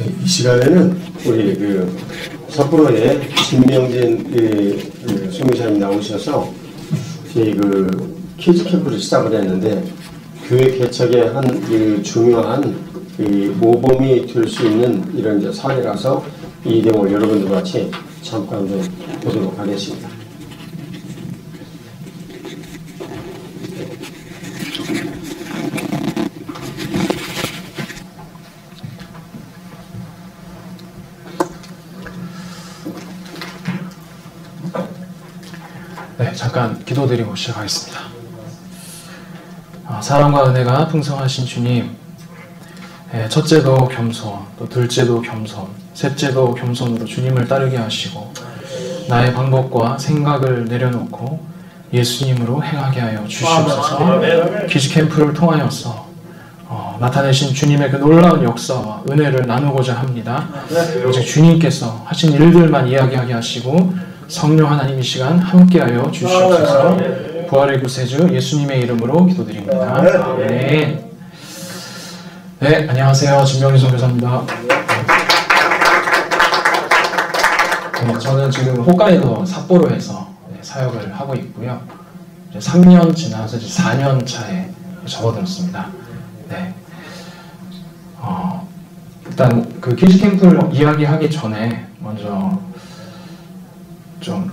이 시간에는 우리 삿포로에 김명진 소유자님 나오셔서 저희 키즈 캠프를 시작을 했는데 교회 개척에 한 중요한 모범이 될 수 있는 이런 이제 사례라서 이 내용을 여러분들과 같이 잠깐 좀 보도록 하겠습니다. 네, 잠깐 기도드리고 시작하겠습니다. 사랑과 은혜가 풍성하신 주님, 첫째도 겸손, 또 둘째도 겸손, 셋째도 겸손으로 주님을 따르게 하시고 나의 방법과 생각을 내려놓고 예수님으로 행하게 하여 주시옵소서. 키즈캠프를 통하여서 나타내신 주님의 그 놀라운 역사와 은혜를 나누고자 합니다. 오직 주님께서 하신 일들만 이야기하게 하시고 성령 하나님 이 시간 함께하여 주시옵소서. 부활의 구세주 예수님의 이름으로 기도드립니다. 네. 네, 안녕하세요. 진명희 선교사입니다. 네, 저는 지금 홋카이도 삿포로에서 사역을 하고 있고요. 이제 3년 지나서 이제 4년 차에 접어들었습니다. 네. 일단 그 키즈 캠프를 이야기하기 전에 먼저 좀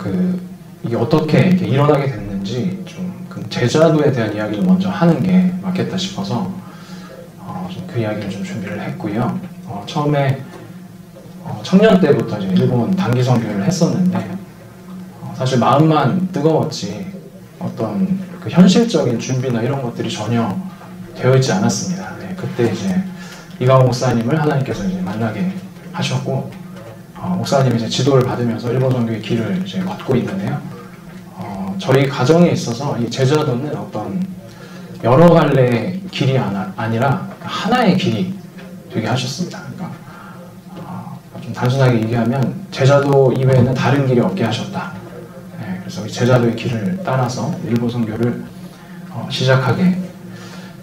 이게 어떻게 이렇게 일어나게 됐는지 좀 그 제자도에 대한 이야기를 먼저 하는 게 맞겠다 싶어서 좀 그 이야기를 좀 준비를 했고요. 처음에 청년 때부터 이제 일본 단기 선교를 했었는데 사실 마음만 뜨거웠지 어떤 그 현실적인 준비나 이런 것들이 전혀 되어 있지 않았습니다. 네, 그때 이제 이가오 목사님을 하나님께서 이제 만나게 하셨고 목사님이 이제 지도를 받으면서 일본 선교의 길을 이제 걷고 있는데요. 저희 가정에 있어서 이 제자도는 어떤 여러 갈래의 길이 아니라 하나의 길이 되게 하셨습니다. 그러니까 좀 단순하게 얘기하면 제자도 이외에는 다른 길이 없게 하셨다. 네, 그래서 이 제자도의 길을 따라서 일본 선교를 시작하게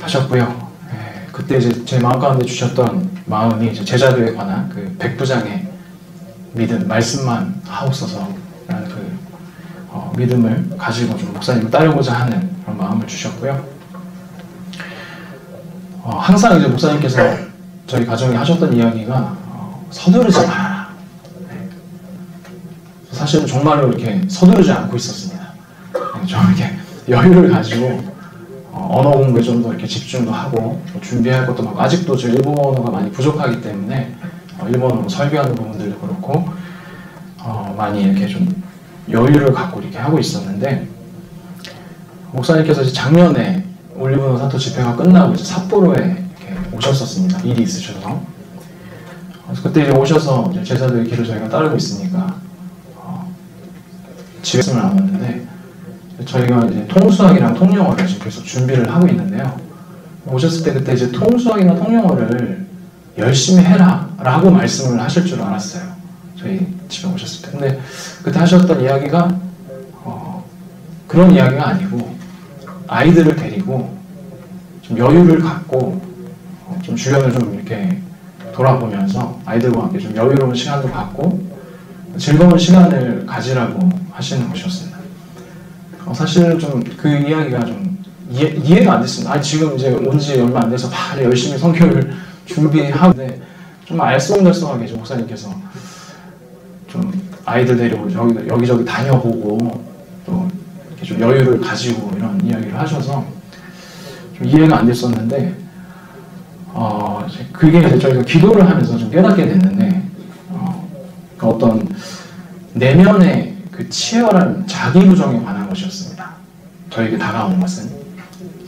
하셨고요. 네, 그때 이제 제 마음 가운데 주셨던 마음이 이제 제자도에 관한 그 백부장의 믿음, 말씀만 하옵소서라는 그 믿음을 가지고 좀 목사님을 따르고자 하는 그런 마음을 주셨고요. 항상 이제 목사님께서 저희 가정에 하셨던 이야기가 서두르지 말아라. 네. 사실은 정말로 이렇게 서두르지 않고 있었습니다. 좀 이렇게 여유를 가지고 언어 공부에 좀 더 이렇게 집중도 하고 준비할 것도 많고 아직도 저 일본어가 많이 부족하기 때문에 일본어로 설교하는 부분들도 그렇고 많이 이렇게 좀 여유를 갖고 이렇게 하고 있었는데 목사님께서 이제 작년에 올리브노 사토 집회가 끝나고 이제 삿포로에 이렇게 오셨었습니다. 일이 있으셔서. 그래서 그때 이제 오셔서 이제 제자도의 길을 저희가 따르고 있으니까 집에 말씀을 나눴는데 저희가 이제 통수학이랑 통영어를 지금 계속 준비를 하고 있는데요. 오셨을 때 그때 이제 통수학이랑 통영어를 열심히 해라 라고 말씀을 하실 줄 알았어요. 저희 집에 오셨을 때. 근데 그때 하셨던 이야기가 그런 이야기가 아니고 아이들을 데리고 좀 여유를 갖고 좀 주변을 좀 이렇게 돌아보면서 아이들과 함께 좀 여유로운 시간도 갖고 즐거운 시간을 가지라고 하시는 것이었습니다. 사실 좀 그 이야기가 좀 이해가 안 됐습니다. 지금 이제 온 지 얼마 안 돼서 바로 열심히 성교를 준비하는데 좀 알쏭달쏭하게 목사님께서 좀 아이들 데리고 여기저기 다녀보고 또 이렇게 좀 여유를 가지고 이런 이야기를 하셔서 좀 이해가 안 됐었는데 그게 이제 저희가 기도를 하면서 좀 깨닫게 됐는데 어떤 내면의 그 치열한 자기 부정에 관한 것이었습니다. 저에게 다가온 것은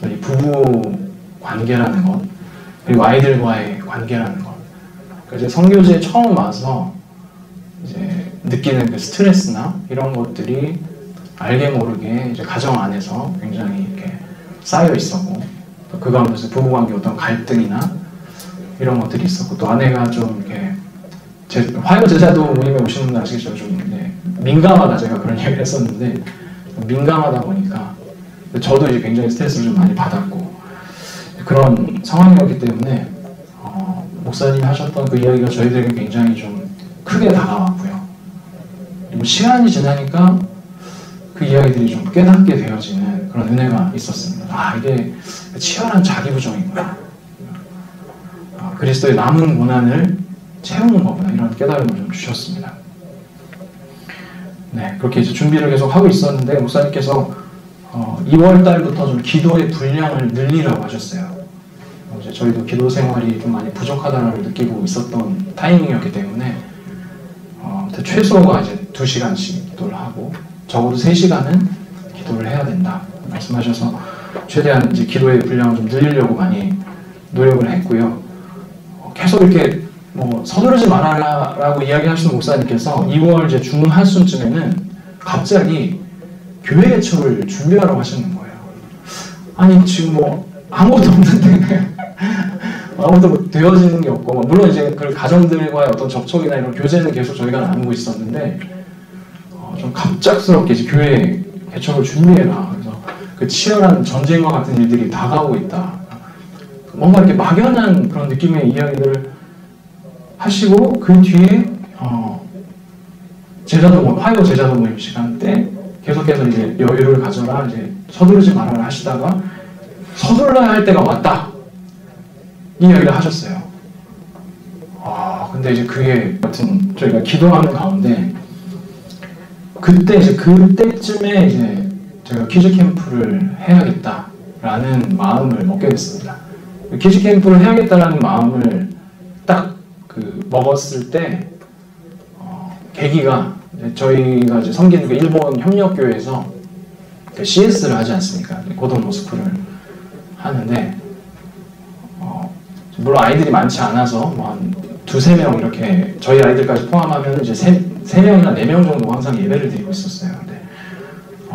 저희 부부 관계라는 것 그리고 아이들과의 관계라는 것. 그래서 선교지에 처음 와서 이제 느끼는 그 스트레스나 이런 것들이 알게 모르게 이제 가정 안에서 굉장히 이렇게 쌓여 있었고 또 그 가운데서 부부 관계 어떤 갈등이나 이런 것들이 있었고 또 아내가 좀 이렇게 화요 제자도 모임에 오시는 분들 아시겠죠? 좀 민감하다 제가 그런 얘기를 했었는데 민감하다 보니까 저도 이제 굉장히 스트레스를 좀 많이 받았고 그런 상황이었기 때문에 목사님이 하셨던 그 이야기가 저희들에게 굉장히 좀 크게 다가왔고요. 그리고 시간이 지나니까 그 이야기들이 좀 깨닫게 되어지는 그런 은혜가 있었습니다. 아, 이게 치열한 자기부정이구나. 그리스도의 남은 고난을 채우는 거구나. 이런 깨달음을 좀 주셨습니다. 네, 그렇게 이제 준비를 계속 하고 있었는데 목사님께서 2월 달부터 좀 기도의 분량을 늘리라고 하셨어요. 이제 저희도 기도 생활이 좀 많이 부족하다는 느끼고 있었던 타이밍이었기 때문에 최소가 이제 2시간씩 기도를 하고 적어도 3시간은 기도를 해야 된다 말씀하셔서 최대한 이제 기도의 분량을 좀 늘리려고 많이 노력을 했고요. 계속 이렇게 뭐 서두르지 말아라라고 이야기하시는 목사님께서 2월 이제 중하순쯤에는 갑자기 교회 개척을 준비하라고 하시는 거예요. 아니 지금 뭐 아무것도 없는데 아무것도 뭐 되어지는 게 없고 물론 이제 그 가정들과의 어떤 접촉이나 이런 교제는 계속 저희가 나누고 있었는데 좀 갑작스럽게 이제 교회 개척을 준비해라. 그래서 그 치열한 전쟁과 같은 일들이 다가오고 있다. 뭔가 이렇게 막연한 그런 느낌의 이야기들을 하시고 그 뒤에 화요 제자도 모임 시간 때 계속해서 이제 여유를 가져라, 이제 서두르지 말아라 하시다가 서둘러야 할 때가 왔다 이 이야기를 하셨어요. 근데 이제 그게 같은 저희가 기도하는 가운데 그때쯤에 이제 제가 퀴즈 캠프를 해야겠다라는 마음을 먹게 됐습니다. 퀴즈 캠프를 해야겠다라는 마음을 딱 먹었을 때 계기가 저희가 이제 섬기는 그 일본 협력교회에서 CS를 하지 않습니까? 고등 모스크를 하는데 물론 아이들이 많지 않아서 뭐 한 2-3명 이렇게 저희 아이들까지 포함하면 이제 3명이나 4명 정도 항상 예배를 드리고 있었어요. 근데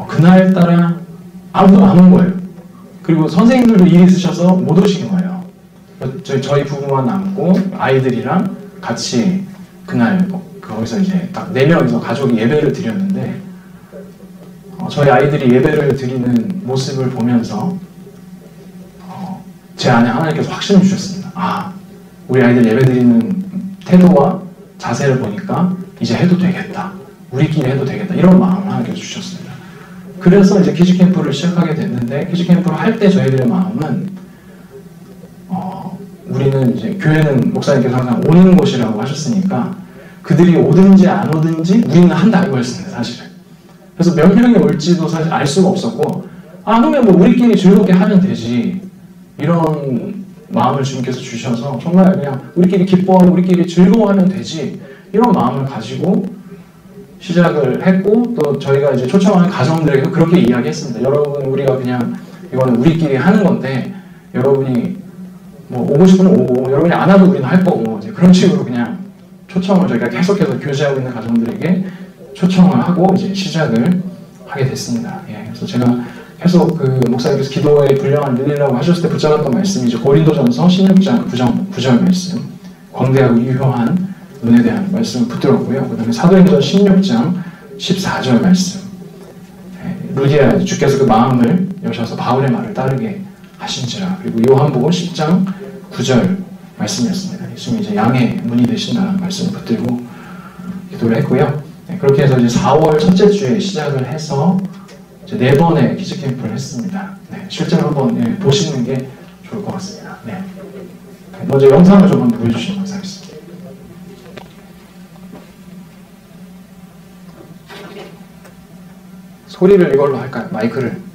그날따라 아무도 안 온 거예요. 그리고 선생님들도 일이 있으셔서 못 오시는 거예요. 저희 부부만 남고 아이들이랑 같이 그날 거기서 이제 딱 4명이서 가족이 예배를 드렸는데 저희 아이들이 예배를 드리는 모습을 보면서 제 안에 하나님께서 확신을 주셨습니다. 우리 아이들 예배 드리는 태도와 자세를 보니까 이제 해도 되겠다. 우리끼리 해도 되겠다. 이런 마음을 하나님께서 주셨습니다. 그래서 이제 퀴즈 캠프를 시작하게 됐는데 퀴즈 캠프를 할 때 저희들의 마음은 우리는 이제 교회는 목사님께서 항상 오는 곳이라고 하셨으니까 그들이 오든지 안 오든지 우리는 한다 이거였습니다. 사실은. 그래서 몇 명이 올지도 사실 알 수가 없었고 그러면 뭐 우리끼리 즐겁게 하면 되지 이런 마음을 주님께서 주셔서 정말 그냥 우리끼리 기뻐하고 우리끼리 즐거워하면 되지 이런 마음을 가지고 시작을 했고 또 저희가 이제 초청하는 가정들에게도 그렇게 이야기했습니다. 여러분 우리가 그냥 이거는 우리끼리 하는 건데 여러분이 뭐 오고 싶으면 오고 여러분이 안 와도 우리는 할 거고 이제 그런 식으로 그냥 초청을 저희가 계속해서 교제하고 있는 가정들에게 초청을 하고 이제 시작을 하게 됐습니다. 그래서 제가 계속 그 목사님께서 기도의 분량을 늘리라고 하셨을 때 붙잡았던 말씀이 이제 고린도전서 16장 9절 말씀, 광대하고 유효한 눈에 대한 말씀을 붙들었고요. 그 다음에 사도행전 16장 14절 말씀, 루디아 주께서 그 마음을 여셔서 바울의 말을 따르게 하신지라. 그리고 요한복음 10장 9절 말씀이었습니다. 예수님이 이제 양의 문이 되신다는 말씀을 붙들고 기도를 했고요. 그렇게 해서 이제 4월 첫째 주에 시작을 해서 이제 4번의 퀴즈 캠프를 했습니다. 실제로 한번 보시는 게 좋을 것 같습니다. 먼저 영상을 좀 한번 보여주시면 감사하겠습니다. 소리를 이걸로 할까요? 마이크를.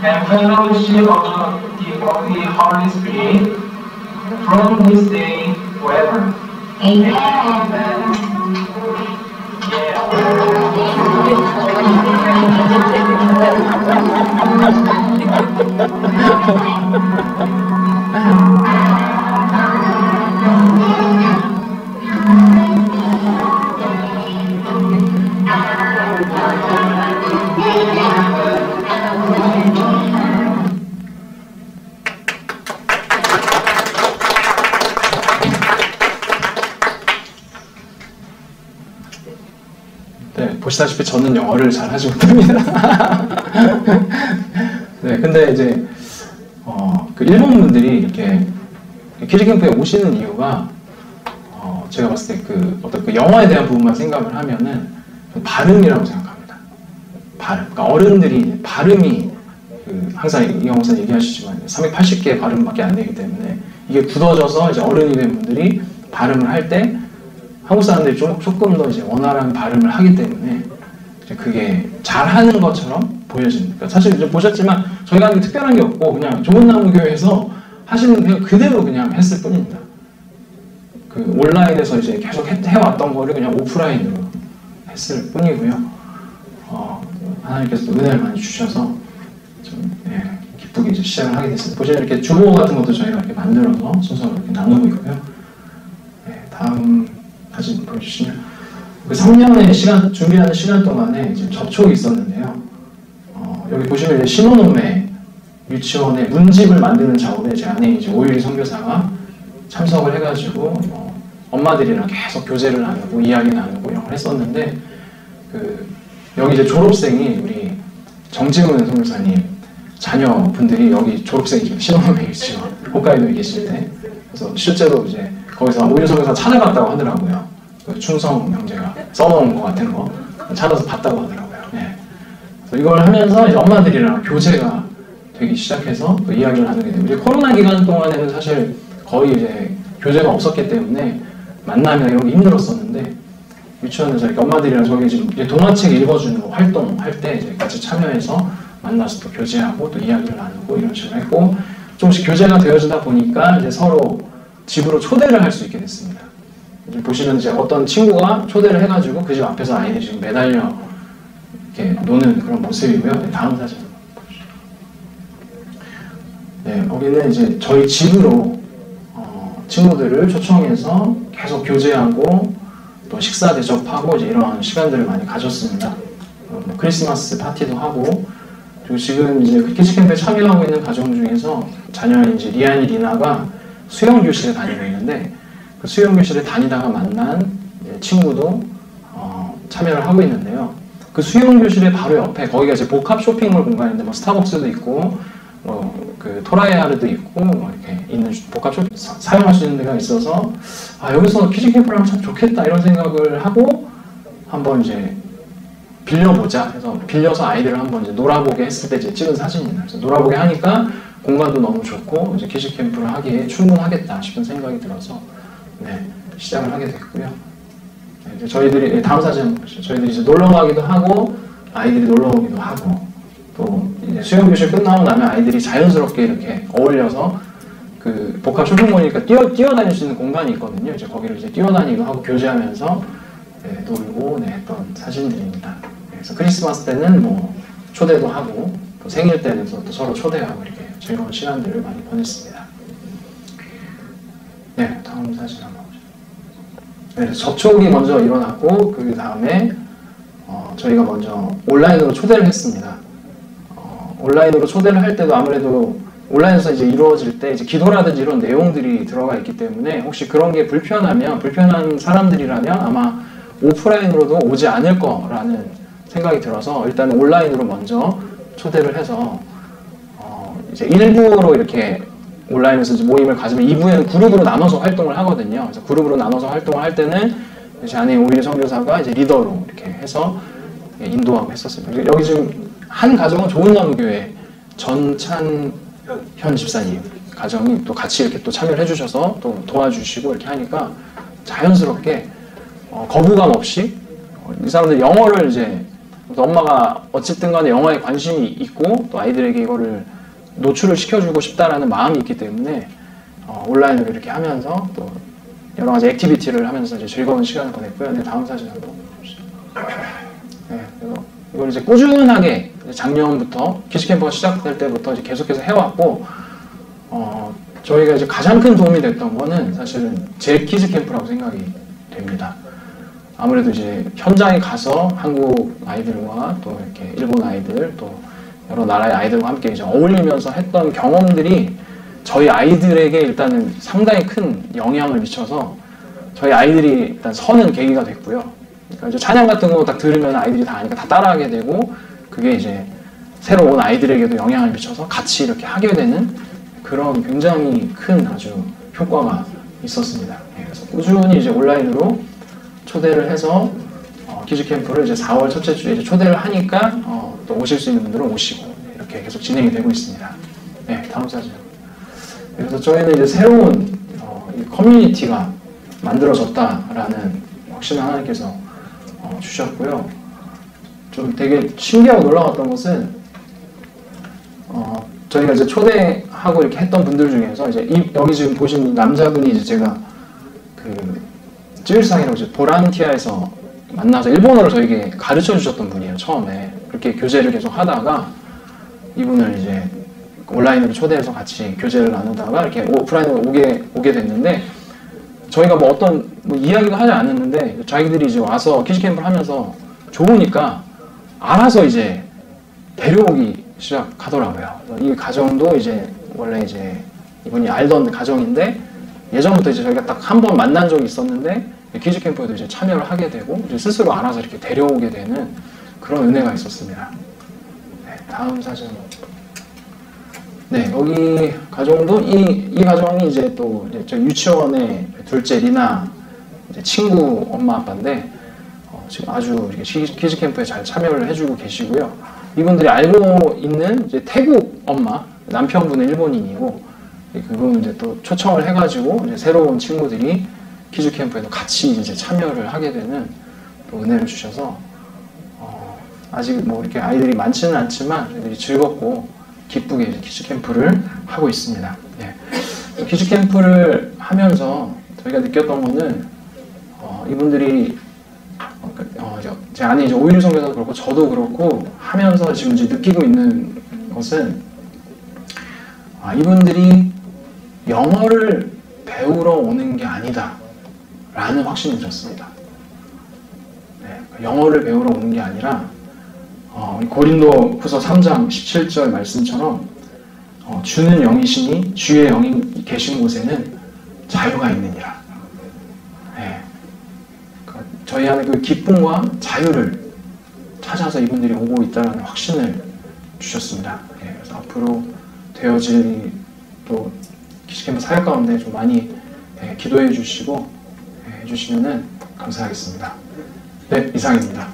and fellowship of the of the Holy Spirit from this day forever. Amen. 네, 보시다시피 저는 영어를 잘 하지 못합니다. 네, 근데 이제 그 일본 분들이 이렇게 키즈캠프에 오시는 이유가 제가 봤을 때 그 어떤 그 영어에 대한 부분만 생각을 하면은 발음이라고 생각합니다. 발음. 그러니까 어른들이 발음이 항상 이영 목사 얘기하시지만 380개의 발음밖에 안 되기 때문에 이게 굳어져서 이제 어른이 된 분들이 발음을 할 때 한국 사람들이 조금 더 이제 원활한 발음을 하기 때문에 이제 그게 잘하는 것처럼 보여집니다. 그러니까 사실 이제 보셨지만 저희가 하는 게 특별한 게 없고 그냥 좋은 나무 교회에서 하시는 그냥 그대로 그냥 했을 뿐입니다. 그 온라인에서 이제 계속 해왔던 거를 그냥 오프라인으로 했을 뿐이고요. 하나님께서 또 은혜를 많이 주셔서 좀 기쁘게 이제 시작을 하게 됐습니다. 보시면 이렇게 주보 같은 것도 저희가 이렇게 만들어서 순서로 이렇게 나누고 있고요. 네, 다음 사진 보여주시면 그 3년의 시간 준비하는 시간 동안에 이제 접촉이 있었는데요. 여기 보시면 이제 신호놈의 유치원의 문집을 만드는 작업에 제 안에 이제 오유리 선교사가 참석을 해가지고 엄마들이랑 계속 교제를 나누고 이야기 나누고 이런 걸 했었는데 여기 이제 졸업생이 우리 정지훈 선교사님 자녀분들이 여기 졸업생이죠. 신호놈의 유치원 홋카이도에 계실 때 그래서 실제로 이제 거기서 오유리 선교사 찾아갔다고 하더라고요. 그 충성 형제가 써놓은 거 같은 거 찾아서 봤다고 하더라고요. 네. 이걸 하면서 이제 엄마들이랑 교제가 되기 시작해서 그 이야기를 나누게 되고 이제 코로나 기간 동안에는 사실 거의 이제 교제가 없었기 때문에 만나면 이런 게 힘들었었는데 유치원에서 이렇게 엄마들이랑 저기 지금 이제 동화책 읽어주는 거 활동할 때 이제 같이 참여해서 만나서 또 교제하고 또 이야기를 나누고 이런 식으로 했고 조금씩 교제가 되어지다 보니까 이제 서로 집으로 초대를 할 수 있게 됐습니다. 이제 보시면 이제 어떤 친구가 초대를 해가지고 그 집 앞에서 아이들이 지금 매달려 이렇게 노는 그런 모습이고요. 네, 다음 사진 보시죠. 네, 여기는 이제 저희 집으로 친구들을 초청해서 계속 교제하고 또 식사 대접하고 이제 이런 시간들을 많이 가졌습니다. 크리스마스 파티도 하고 그리고 지금 이제 키즈캠프에 참여하고 있는 가정 중에서 자녀인 이제 리안이 리나가 수영교실에 다니고 있는데 그 수영교실에 다니다가 만난 친구도 참여를 하고 있는데요. 그 수영교실의 바로 옆에 거기가 이제 복합 쇼핑몰 공간인데 뭐 스타벅스도 있고 그 토라이아르도 있고 이렇게 있는 복합 쇼핑 사용할 수 있는 데가 있어서 여기서 키즈캠프를 하면 참 좋겠다 이런 생각을 하고 한번 이제 빌려보자 해서 빌려서 아이들을 한번 이제 놀아보게 했을 때 이제 찍은 사진입니다. 그래서 놀아보게 하니까 공간도 너무 좋고 이제 키즈캠프를 하기에 충분하겠다 싶은 생각이 들어서 시작을 하게 됐고요. 이제 저희들이 다음 사진 한번 보시죠. 저희들이 이제 놀러 가기도 하고 아이들이 놀러 오기도 하고 또 이제 수영교실 끝나고 나면 아이들이 자연스럽게 이렇게 어울려서 그 복합 쇼핑몰이니까 뛰어다닐 수 있는 공간이 있거든요. 이제 거기를 이제 뛰어다니기도 하고 교제하면서 놀고 했던 사진들입니다. 그래서 크리스마스 때는 뭐 초대도 하고 또 생일 때는 또 서로 초대하고 이렇게 즐거운 시간들을 많이 보냈습니다. 네, 다음 사진 한번 보시죠. 네, 접촉이 먼저 일어났고 그 다음에 저희가 먼저 온라인으로 초대를 했습니다. 온라인으로 초대를 할 때도 아무래도 온라인에서 이제 이루어질 때 이제 기도라든지 이런 내용들이 들어가 있기 때문에 혹시 그런 게 불편한 사람들이라면 아마 오프라인으로도 오지 않을 거라는 생각이 들어서 일단 온라인으로 먼저 초대를 해서 이제 일부로 이렇게 온라인에서 이제 모임을 가지면 2부에는 그룹으로 나눠서 활동을 하거든요. 그래서 그룹으로 나눠서 활동을 할 때는 제 안에 오히려 선교사가 이제 리더로 이렇게 해서 인도하고 했었습니다. 여기 지금 한 가정은 좋은 나무 교회 전찬현 집사님 가정이 또 같이 이렇게 또 참여를 해주셔서 또 도와주시고 이렇게 하니까 자연스럽게 거부감 없이 이 사람들 영어를 이제 엄마가 어쨌든 간에 영어에 관심이 있고 또 아이들에게 이거를 노출을 시켜주고 싶다라는 마음이 있기 때문에 온라인으로 이렇게 하면서 또 여러 가지 액티비티를 하면서 이제 즐거운 시간을 보냈고요. 네, 다음 사진 한번 보시죠. 네, 그래서 이걸 이제 꾸준하게 작년부터 키즈캠프가 시작될 때부터 이제 계속해서 해왔고, 저희가 이제 가장 큰 도움이 됐던 거는 사실은 제 키즈캠프라고 생각이 됩니다. 아무래도 이제 현장에 가서 한국 아이들과 또 이렇게 일본 아이들 또 여러 나라의 아이들과 함께 이제 어울리면서 했던 경험들이 저희 아이들에게 일단은 상당히 큰 영향을 미쳐서 저희 아이들이 일단 서는 계기가 됐고요. 그러니까 이제 찬양 같은 거 딱 들으면 아이들이 다 아니까 다 따라하게 되고, 그게 이제 새로 온 아이들에게도 영향을 미쳐서 같이 이렇게 하게 되는 그런 굉장히 큰 아주 효과가 있었습니다. 그래서 꾸준히 이제 온라인으로 초대를 해서 키즈캠프를 이제 4월 첫째 주에 이제 초대를 하니까 또 오실 수 있는 분들은 오시고 이렇게 계속 진행이 되고 있습니다. 네, 다음 사진. 그래서 저희는 이제 새로운 이 커뮤니티가 만들어졌다라는 확신을 하나님께서 주셨고요. 좀 되게 신기하고 놀라웠던 것은 저희가 이제 초대하고 이렇게 했던 분들 중에서 이제 여기 지금 보신 남자분이 이제 제가 그 쯔일상이라고 이제 보란티아에서 만나서 일본어를 저에게 가르쳐 주셨던 분이에요. 처음에 그렇게 교제를 계속 하다가 이분을 이제 온라인으로 초대해서 같이 교제를 나누다가 이렇게 오프라인으로 오게 됐는데, 저희가 뭐 어떤 이야기도 하지 않았는데 자기들이 이제 와서 키즈캠프를 하면서 좋으니까 알아서 이제 데려오기 시작하더라고요. 이 가정도 이제 원래 이제 이분이 알던 가정인데 예전부터 이제 저희가 딱 한 번 만난 적이 있었는데 키즈캠프에도 이제 참여를 하게 되고 이제 스스로 알아서 이렇게 데려오게 되는 그런 은혜가 있었습니다. 네, 다음 사진. 네, 여기 가정도 이 가정이 이제 또 이제 저 유치원의 둘째 리나 이제 친구 엄마 아빠인데 지금 아주 이렇게 키즈 캠프에 잘 참여를 해주고 계시고요. 이분들이 알고 있는 이제 태국 엄마, 남편분은 일본인이고 그분 이제 또 초청을 해가지고 이제 새로운 친구들이 키즈 캠프에도 같이 이제 참여를 하게 되는 또 은혜를 주셔서 아직 뭐 이렇게 아이들이 많지는 않지만 애들이 즐겁고 기쁘게 키즈 캠프를 하고 있습니다. 네. 키즈 캠프를 하면서 저희가 느꼈던 거는 이분들이 제 안에 이제 오일유 선교사도 그렇고 저도 그렇고 하면서 지금 이제 느끼고 있는 것은 이분들이 영어를 배우러 오는 게 아니다 라는 확신이 들었습니다. 네, 영어를 배우러 오는 게 아니라 고린도후서 3장 17절 말씀처럼 주는 영이시니 주의 영이 계신 곳에는 자유가 있느니라. 네. 저희 안에 그 기쁨과 자유를 찾아서 이분들이 오고 있다는 확신을 주셨습니다. 네. 그래서 앞으로 되어질 또 키즈캠프 사역 가운데 좀 많이 기도해 주시고 해주시면은 감사하겠습니다. 네, 이상입니다.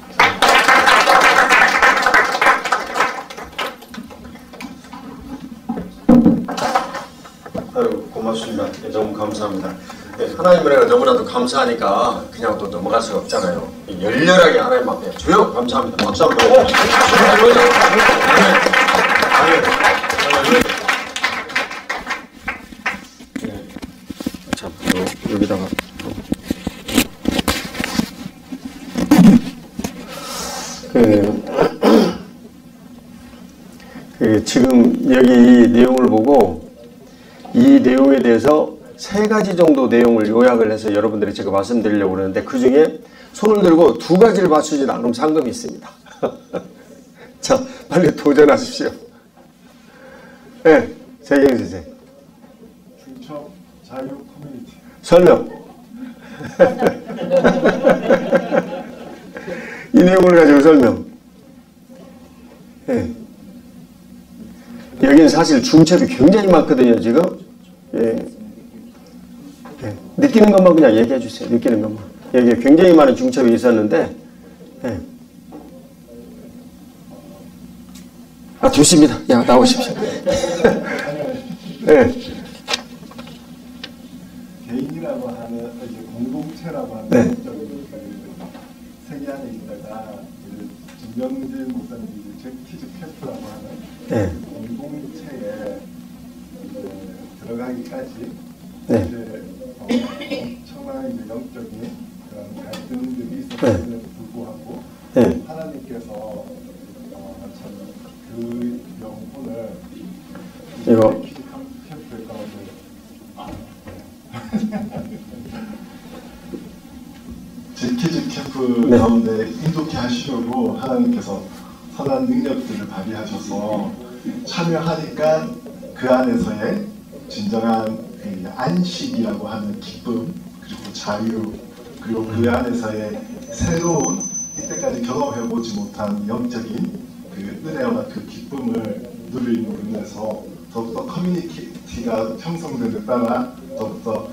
아유, 고맙습니다. 네, 너무 감사합니다. 네, 하나님 은혜가 너무나도 감사하니까 그냥 또 넘어갈 수가 없잖아요. 열렬하게 하나님 앞에 주여 감사합니다. 박수 한번 해주세요. 참, 여기다가 지금 여기 이 내용을 보고 이 내용에 대해서 3가지 정도 내용을 요약을 해서 여러분들이 제가 말씀드리려고 그러는데 그 중에 손을 들고 2가지를 맞추지 않으면 상금이 있습니다. 자, 빨리 도전하십시오. 네, 재경 선생. 중첩 자유 커뮤니티. 설명. 이 내용을 가지고 설명. 네. 여기는 사실 중첩이 굉장히 많거든요, 지금. 예. 예. 느끼는 것만 그냥 얘기해 주세요. 느끼는 것만. 여기 굉장히 많은 중첩이 있었는데, 예. 좋습니다. 야, 나오십시오. 예. 개인이라고 하는 이제 공동체라고 하는 네. 세계 안에 있다가 김병진 목사님이 키즈 캠프라고 하는 예. 공동체에 들어가기까지 네. 이제 엄청난 이제 영적인 그런 갈등들이 있었음에도 불구하고 네. 하나님께서 참 그 영혼을 이거. 키즈 캠프에 가운데 제 키즈 캠프 네. 가운데 인도케 하시려고 하나님께서 선한 능력들을 발휘하셔서 참여하니까 그 안에서의 진정한 그 안식이라고 하는 기쁨 그리고 자유 그리고 그 안에서의 새로운 이때까지 경험해보지 못한 영적인 그 은혜와 그 기쁨을 누림으로 인해서 더욱더 커뮤니티가 형성되는 따라 더욱더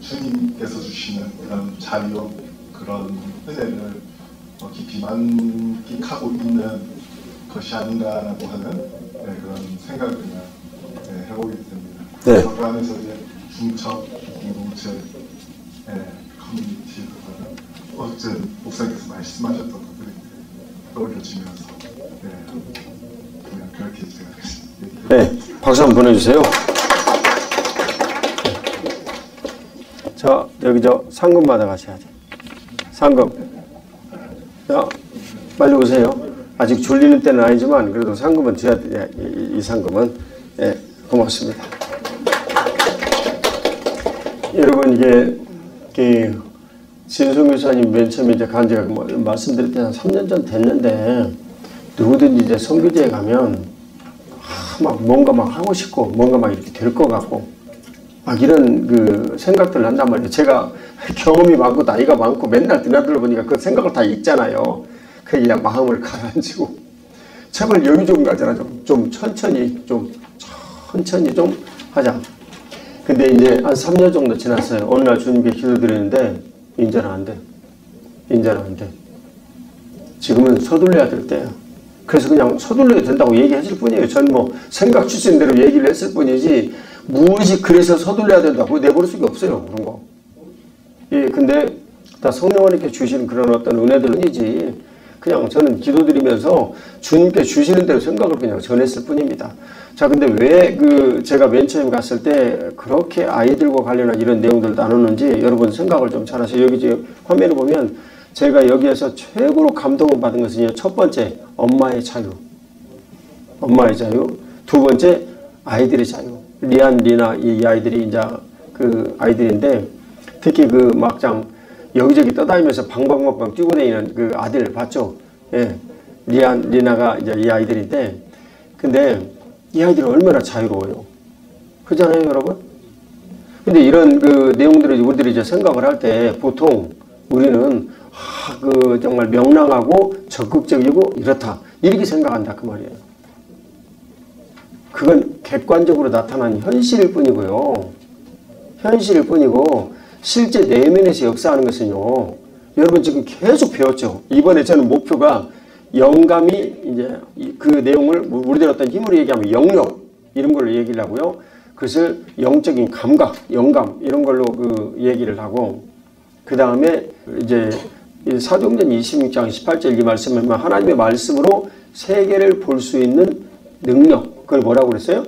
주님께서 주시는 그런 자유 그런 은혜를 깊이 만끽하고 있는 것이 아닌가라고 하는 그런 생각을 그냥 해보게 됩니다. 네. 그 안에서 이제 중첩 공동체 커뮤니티 어제 목사님께서 말씀하셨던 것들이 떠올려지면서 그냥 그렇게 제가 네, 박수 한번 보내주세요. 자, 여기 상금 받아 가셔야지. 상금. 자, 빨리 오세요. 아직 졸리는 때는 아니지만 그래도 상금은 줘야 돼. 이 상금은. 네, 고맙습니다. 여러분 이게 진성 교사님 맨 처음에 이제 간 제가 말씀드릴 때 한 3년 전 됐는데 누구든지 이제 선교제에 가면 막 뭔가 막 하고 싶고 뭔가 막 이렇게 될 것 같고 막 이런 그 생각들 난단 말이에요. 제가 경험이 많고 나이가 많고 맨날 드나들어 보니까 그 생각을 다 읽잖아요. 그냥 마음을 가라앉히고 제발 여유 좀 가져라. 좀 천천히 좀 하자. 근데 이제 한 3년 정도 지났어요. 어느 날 주님께 기도드렸는데 이제는 안 돼. 지금은 서둘러야 될 때야. 그래서 그냥 서둘러야 된다고 얘기했을 뿐이에요. 전 뭐 생각 주신 대로 얘기를 했을 뿐이지 무엇이 그래서 서둘러야 된다고 내버릴 수가 없어요. 그런 거. 예, 근데 다 성령님께 주시는 그런 어떤 은혜들이지 그냥 저는 기도드리면서 주님께 주시는 대로 생각을 그냥 전했을 뿐입니다. 자, 근데 왜 제가 맨 처음 갔을 때 그렇게 아이들과 관련한 이런 내용들을 나누는지 여러분 생각을 좀 잘하세요. 여기 지금 화면을 보면 제가 여기에서 최고로 감동을 받은 것은 첫 번째, 엄마의 자유. 두 번째, 아이들의 자유. 리안, 리나 이 아이들이 이제 그 아이들인데 특히 그 막장 여기저기 떠다니면서 방방방방 뛰고 다니는 그 아들 봤죠? 예. 리안, 리나가 이제 이 아이들인데 근데 이 아이들이 얼마나 자유로워요. 그렇잖아요, 여러분? 근데 이런 그 내용들을 우리들이 이제 생각을 할 때 보통 우리는 정말 명랑하고 적극적이고 이렇다. 이렇게 생각한다. 그 말이에요. 그건 객관적으로 나타난 현실일 뿐이고요. 현실일 뿐이고 실제 내면에서 역사하는 것은요. 여러분 지금 계속 배웠죠. 이번에 저는 목표가 영감이 이제 그 내용을 우리들 어떤 힘으로 얘기하면 영역 이런 걸로 얘기를 하고요. 그것을 영적인 감각, 영감 이런 걸로 그 얘기를 하고 그 다음에 이제 사도행전 26장 18절 이 말씀을 보면 하나님의 말씀으로 세계를 볼 수 있는 능력 그걸 뭐라고 그랬어요?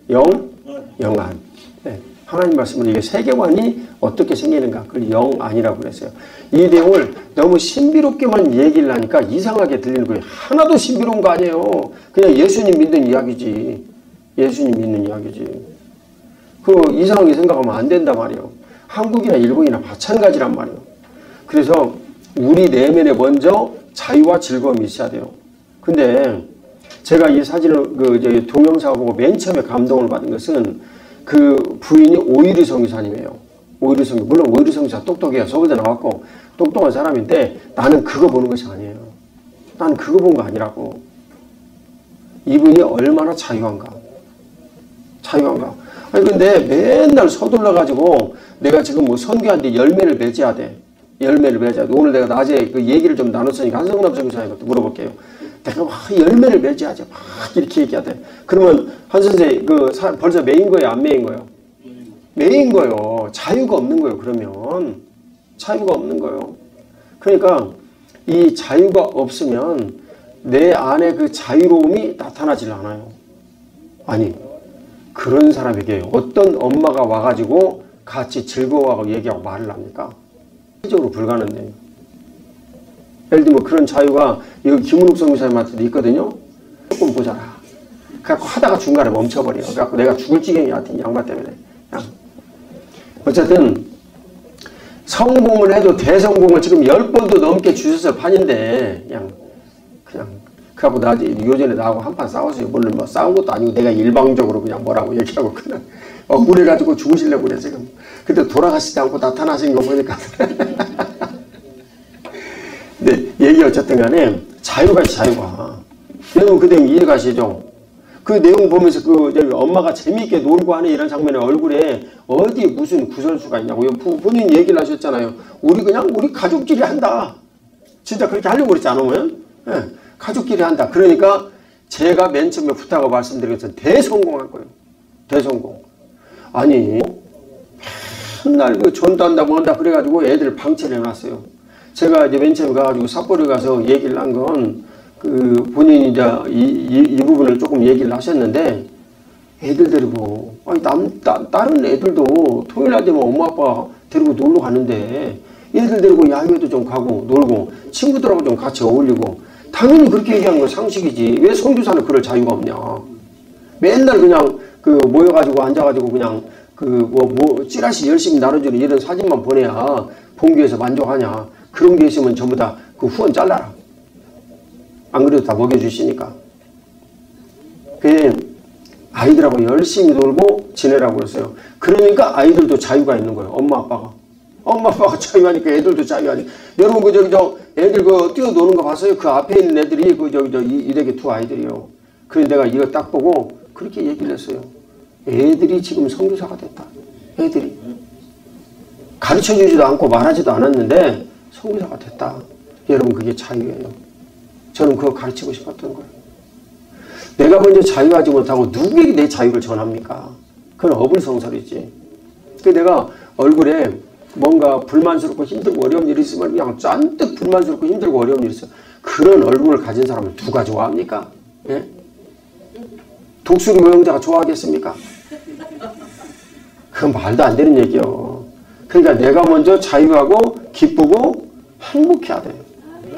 영안. 네. 하나님 말씀으로 이게 세계관이 어떻게 생기는가 그걸 영안이라고 그랬어요. 이 내용을 너무 신비롭게만 얘기를 하니까 이상하게 들리는 거예요. 하나도 신비로운 거 아니에요. 그냥 예수님 믿는 이야기지. 그 이상하게 생각하면 안 된단 말이에요. 한국이나 일본이나 마찬가지란 말이에요. 그래서 우리 내면에 먼저 자유와 즐거움이 있어야 돼요. 근데 제가 이 사진을 동영상을 보고 맨 처음에 감동을 받은 것은 그 부인이 오이리 선교사님이에요. 오이리 선교. 물론 오이리 선교사 똑똑해요. 서울대 나왔고 똑똑한 사람인데 나는 그거 보는 것이 아니에요. 난 그거 본 거 아니라고. 이분이 얼마나 자유한가. 아니 근데 맨날 서둘러가지고 내가 지금 뭐 선교하는데 열매를 맺어야 돼. 오늘 내가 낮에 그 얘기를 좀 나눴으니까 한성남 선교사님한테 물어볼게요. 내가 막 열매를 맺어야지. 막 이렇게 얘기해야 돼. 그러면 한 선생님 벌써 매인 거예요? 안 매인 거예요? 매인 거예요. 자유가 없는 거예요. 그러면 자유가 없는 거예요. 그러니까 이 자유가 없으면 내 안에 그 자유로움이 나타나질 않아요. 아니 그런 사람에게 어떤 엄마가 와가지고 같이 즐거워하고 얘기하고 말을 합니까? 실질적으로 불가능해요. 예를 들면 그런 자유가 여기 김은욱 선교사님한테도 있거든요. 조금 보자라. 그래갖고 하다가 중간에 멈춰버려요. 그래갖고 내가 죽을 지경이야. 하여튼 양반 때문에. 그냥. 어쨌든 성공을 해도 대성공을 지금 10번도 넘게 주셔서 판인데 그냥 그래갖고 나 요전에 나하고 한판 싸웠어요. 물론 뭐 싸운 것도 아니고 내가 일방적으로 그냥 뭐라고 얘기하고 그냥 억울해가지고 죽으시려고 그래 지금. 근데 돌아가시지 않고 나타나신 거 보니까 근데 얘기 어쨌든 간에 자유가 여러분 그 내용 이해가시죠? 그 내용 보면서 엄마가 재미있게 놀고 하는 이런 장면에 얼굴에 어디에 무슨 구설수가 있냐고. 본인 얘기를 하셨잖아요. 우리 가족끼리 한다. 진짜 그렇게 하려고 그랬지 않으면? 네, 가족끼리 한다. 그러니까 제가 맨 처음에 부탁하고 말씀드리겠어요. 대성공할 거예요. 대성공. 아니 맨날 전도한다고 한다 그래가지고 애들 방치를 해놨어요. 제가 이제 맨 처음에 가가지고 삿포로에 가서 얘기를 한 건 본인이 이제 이 부분을 조금 얘기를 하셨는데 애들 데리고 아니 다른 애들도 토요일 날 되면 엄마 아빠 데리고 놀러 가는데 애들 데리고 야외도 좀 가고 놀고 친구들하고 좀 같이 어울리고 당연히 그렇게 얘기하는 건 상식이지. 왜 선교사는 그럴 자유가 없냐. 맨날 그냥 모여가지고 앉아가지고 그냥 찌라시 열심히 나눠주는 이런 사진만 보내야 본교에서 만족하냐. 그런 게 있으면 전부 다 그 후원 잘라라. 안 그래도 다 먹여주시니까. 아이들하고 열심히 놀고 지내라고 그랬어요. 그러니까 아이들도 자유가 있는 거예요. 엄마 아빠가 자유하니까 애들도 자유하니. 여러분 애들 뛰어노는 거 봤어요? 그 앞에 있는 애들이 이렇게 두 아이들이요. 그래서 내가 이거 딱 보고 그렇게 얘기를 했어요. 애들이 지금 선교사가 됐다. 애들이 가르쳐주지도 않고 말하지도 않았는데 선교사가 됐다. 여러분 그게 자유예요. 저는 그거 가르치고 싶었던 거예요. 내가 먼저 자유하지 못하고 누구에게 내 자유를 전합니까? 그건 어불성설이지. 내가 얼굴에 뭔가 불만스럽고 힘들고 어려운 일이 있으면 그냥 짠뜩 불만스럽고 힘들고 어려운 일이 있어요. 그런 얼굴을 가진 사람을 누가 좋아합니까? 예? 독수리 모형자가 좋아하겠습니까? 그건 말도 안 되는 얘기요. 그러니까 내가 먼저 자유하고 기쁘고 행복해야 돼요.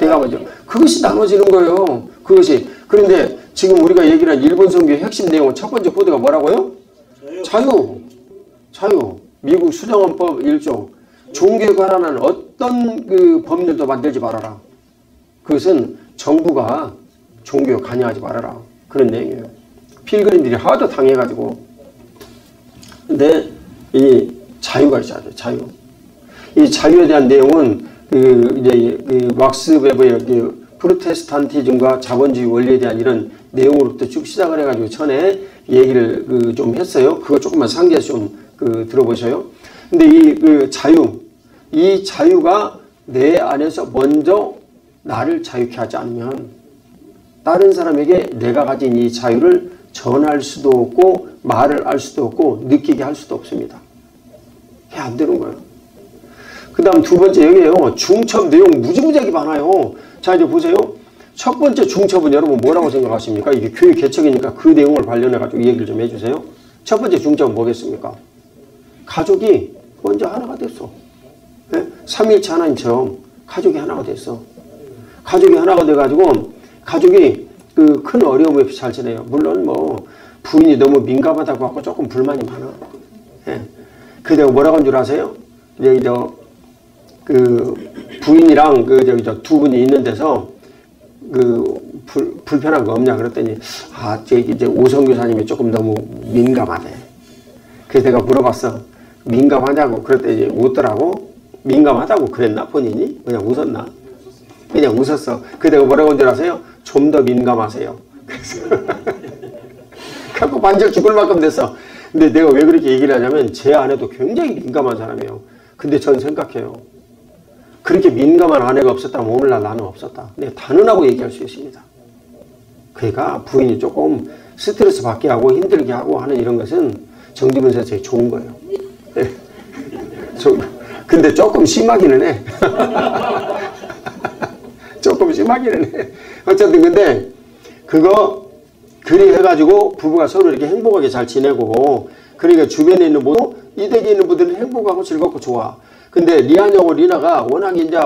내가 먼저. 그것이 나눠지는 거예요. 그것이. 그런데 지금 우리가 얘기를 한 일본 선교의 핵심 내용은 첫 번째 코드가 뭐라고요? 자유. 미국 수정헌법 1조. 종교에 관한 어떤 법률도 만들지 말아라. 그것은 정부가 종교에 관여하지 말아라. 그런 내용이에요. 필그림들이 하도 당해가지고. 근데 이 자유가 있어야 돼요. 자유. 이 자유에 대한 내용은 막스 웨버의 프로테스탄티즘과 자본주의 원리에 대한 이런 내용으로부터 쭉 시작을 해가지고 전에 얘기를 좀 했어요. 그거 조금만 상기해서 좀 들어보셔요. 근데 이 자유가 내 안에서 먼저 나를 자유케 하지 않으면 다른 사람에게 내가 가진 이 자유를 전할 수도 없고 말을 할 수도 없고 느끼게 할 수도 없습니다. 그게 안 되는 거예요. 그 다음 두 번째 여기에요. 중첩 내용 무지무지하게 많아요. 자 이제 보세요. 첫 번째 중첩은 여러분 뭐라고 생각하십니까? 이게 교회 개척이니까 그 내용을 관련해가지고 얘기를 좀 해주세요. 첫 번째 중첩은 뭐겠습니까? 가족이 먼저 하나가 됐어. 네? 삼위일체 하나님처럼 가족이 하나가 됐어. 가족이 하나가 돼가지고 가족이 큰 어려움 없이 잘 지내요. 물론 뭐 부인이 너무 민감하다고 하고 조금 불만이 많아. 예. 그 내가 뭐라고 한 줄 아세요? 여기 부인이랑 두 분이 있는 데서 불편한 거 없냐 그랬더니 이제 오성교사님이 조금 너무 민감하네. 그래서 내가 물어봤어. 민감하냐고 그랬더니 이제 웃더라고. 민감하다고 그랬나 본인이? 그냥 웃었나? 그냥 웃었어. 그래서 내가 뭐라고 한 줄 아세요? 좀 더 민감하세요. 그래서 갖고 반절 죽을 만큼 됐어. 근데 내가 왜 그렇게 얘기를 하냐면 제 아내도 굉장히 민감한 사람이에요. 근데 전 생각해요. 그렇게 민감한 아내가 없었다면 오늘날 나는 없었다. 내가 단언하고 얘기할 수 있습니다. 그러니까 부인이 조금 스트레스 받게 하고 힘들게 하고 하는 이런 것은 정지문 선생이 좋은 거예요. 근데 조금 심하기는 해. 조금 심하기는 해. 어쨌든 근데 그거 그리 해가지고 부부가 서로 이렇게 행복하게 잘 지내고, 그러니까 주변에 있는 모두 이댁에 있는 분들은 행복하고 즐겁고 좋아. 근데 리안하고 리나가 워낙 이제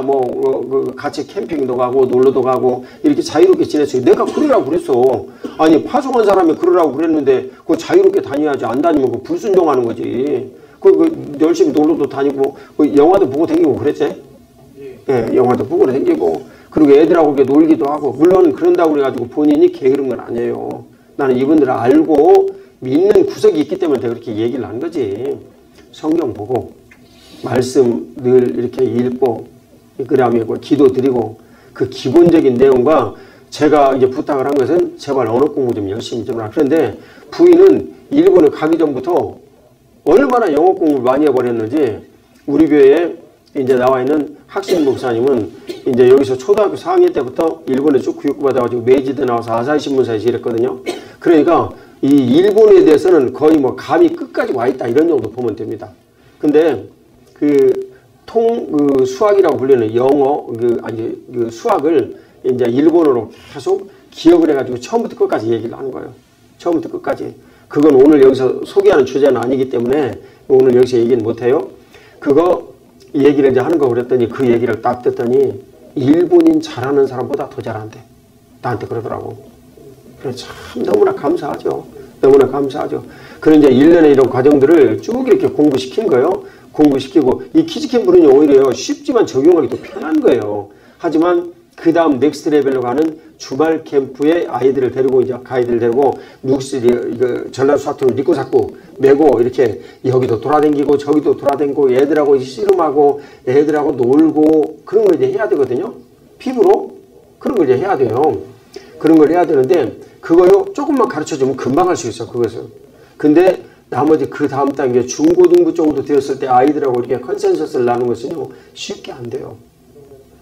같이 캠핑도 가고 놀러도 가고 이렇게 자유롭게 지냈어요. 내가 그러라고 그랬어. 아니 파송한 사람이 그러라고 그랬는데 그거 자유롭게 다녀야지. 안 다니면 그 불순종하는 거지. 열심히 놀러도 다니고 영화도 보고 다니고 그랬지. 예, 영화도 보고 다니고 그리고 애들하고 이렇게 놀기도 하고. 물론 그런다고 그래가지고 본인이 게으른 건 아니에요. 나는 이분들을 알고 믿는 구석이 있기 때문에 내가 그렇게 얘기를 한 거지. 성경 보고 말씀 늘 이렇게 읽고 그다음에 기도 드리고 그 기본적인 내용과 제가 이제 부탁을 한 것은 제발 언어 공부 좀 열심히 좀 하라. 그런데 부인은 일본에 가기 전부터 얼마나 영어 공부를 많이 해버렸는지 우리 교회에 이제 나와 있는 학생 목사님은 이제 여기서 초등학교 4학년 때부터 일본에 쭉 교육받아가지고 메이지대 나와서 아사히 신문사에서 일했거든요. 그러니까 이 일본에 대해서는 거의 뭐 감이 끝까지 와 있다 이런 정도 보면 됩니다. 근데 수학이라고 불리는 영어, 수학을 이제 일본어로 계속 기억을 해가지고 처음부터 끝까지 얘기를 하는 거예요. 처음부터 끝까지. 그건 오늘 여기서 소개하는 주제는 아니기 때문에 오늘 여기서 얘기는 못해요. 그거 얘기를 이제 하는 거 그랬더니 그 얘기를 딱 듣더니 일본인 잘하는 사람보다 더 잘한대. 나한테 그러더라고. 그래서 참 너무나 감사하죠. 너무나 감사하죠. 그런 이제 1년의 이런 과정들을 쭉 이렇게 공부시킨 거예요. 공부시키고 이 키즈캠프는 오히려 쉽지만 적용하기도 편한 거예요. 하지만 그 다음 넥스트 레벨로 가는 주말 캠프에 아이들을 데리고 이제 아이들을 데리고 전라도 사투를 믿고 자꾸 메고 이렇게 여기도 돌아다니고 저기도 돌아다니고 애들하고 씨름하고 애들하고 놀고 그런 걸 이제 해야 되거든요. 피부로 그런 걸 이제 해야 돼요. 그런 걸 해야 되는데 그거요 조금만 가르쳐주면 금방 할 수 있어 그것을. 근데 나머지 그 다음 단계 중고등부 정도 되었을 때 아이들하고 이렇게 컨센서스를 나누는 것은요 쉽게 안 돼요.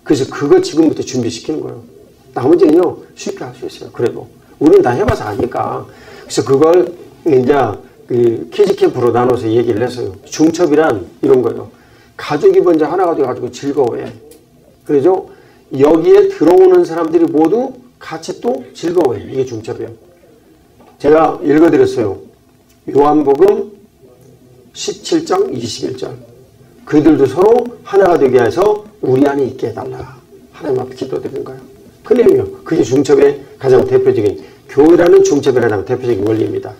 그래서 그거 지금부터 준비시키는 거예요. 나머지는요 쉽게 할 수 있어요. 그래도 우리는 다 해봐서 아니까. 그래서 그걸 이제 키즈캠프로 나눠서 얘기를 했어요. 중첩이란 이런 거예요. 가족이 먼저 하나가 돼가지고 즐거워해. 그래서 여기에 들어오는 사람들이 모두 같이 또 즐거워해. 이게 중첩이에요. 제가 읽어드렸어요. 요한복음 17장 21절. 그들도 서로 하나가 되게 해서 우리 안에 있게 해달라. 하나님 앞에 기도드리는 거예요. 그 내용이요. 그게 중첩의 가장 대표적인, 교회라는 중첩의 가장 대표적인 원리입니다.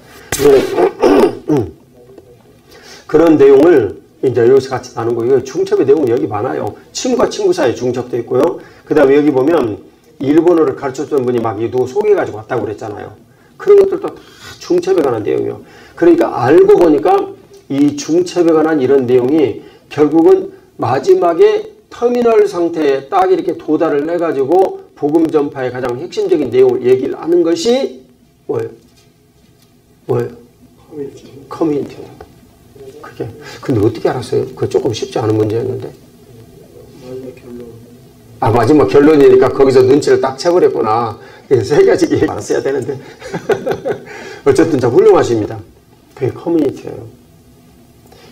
그런 내용을 이제 여기서 같이 나눈 거예요. 중첩의 내용은 여기 많아요. 친구와 친구 사이에 중첩도 있고요. 그 다음에 여기 보면 일본어를 가르쳤던 분이 막 누구 소개해가지고 왔다고 그랬잖아요. 그런 것들도 다 중첩에 관한 내용이에요. 그러니까 알고 보니까 이 중첩에 관한 이런 내용이 결국은 마지막에 터미널 상태에 딱 이렇게 도달을 해가지고 복음 전파의 가장 핵심적인 내용을 얘기를 하는 것이 뭐예요? 커뮤니티예요. 그게. 근데 어떻게 알았어요? 그거 조금 쉽지 않은 문제였는데. 마지막 결론이니까 거기서 눈치를 딱 채버렸구나. 세 가지 얘기 알았어야 되는데. 어쨌든 참 훌륭하십니다. 그게 커뮤니티예요.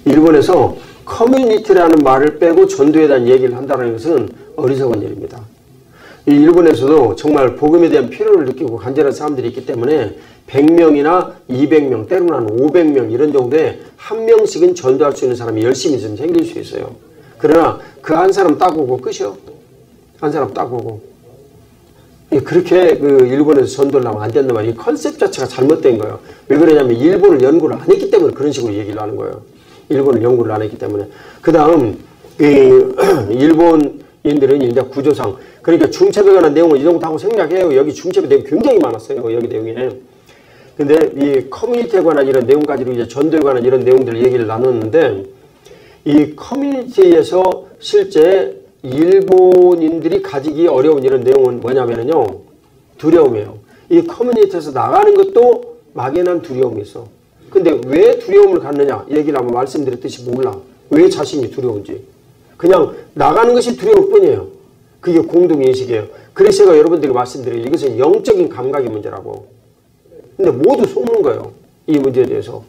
일본에서 커뮤니티라는 말을 빼고 전도에 대한 얘기를 한다는 것은 어리석은 일입니다. 이 일본에서도 정말 복음에 대한 필요를 느끼고 간절한 사람들이 있기 때문에 100명이나 200명, 때로는 한 500명 이런 정도에 한 명씩은 전도할 수 있는 사람이 열심히 좀 생길 수 있어요. 그러나 그 한 사람 딱 오고 끝이요. 한 사람 딱 오고. 그렇게 일본에서 전도를 하면 안 된단 말이에요. 이 컨셉 자체가 잘못된 거예요. 왜 그러냐면 일본을 연구를 안 했기 때문에 그런 식으로 얘기를 하는 거예요. 일본을 연구를 안 했기 때문에. 그 다음 일본인들은 이제 구조상 그러니까 중첩에 관한 내용을 이 정도 하고 생략해요. 여기 중첩의 내용 굉장히 많았어요. 여기 내용에. 근데 이 커뮤니티에 관한 이런 내용 가지고 이제 전도에 관한 이런 내용들을 얘기를 나눴는데 이 커뮤니티에서 실제 일본인들이 가지기 어려운 이런 내용은 뭐냐면요. 두려움이에요. 이 커뮤니티에서 나가는 것도 막연한 두려움이 있어. 근데 왜 두려움을 갖느냐 얘기를 한번 말씀드렸듯이 몰라. 왜 자신이 두려운지. 그냥 나가는 것이 두려울 뿐이에요. 그게 공동인식이에요. 그래서 제가 여러분들에게 말씀드려요. 이것은 영적인 감각의 문제라고. 근데 모두 속는 거예요. 이 문제에 대해서.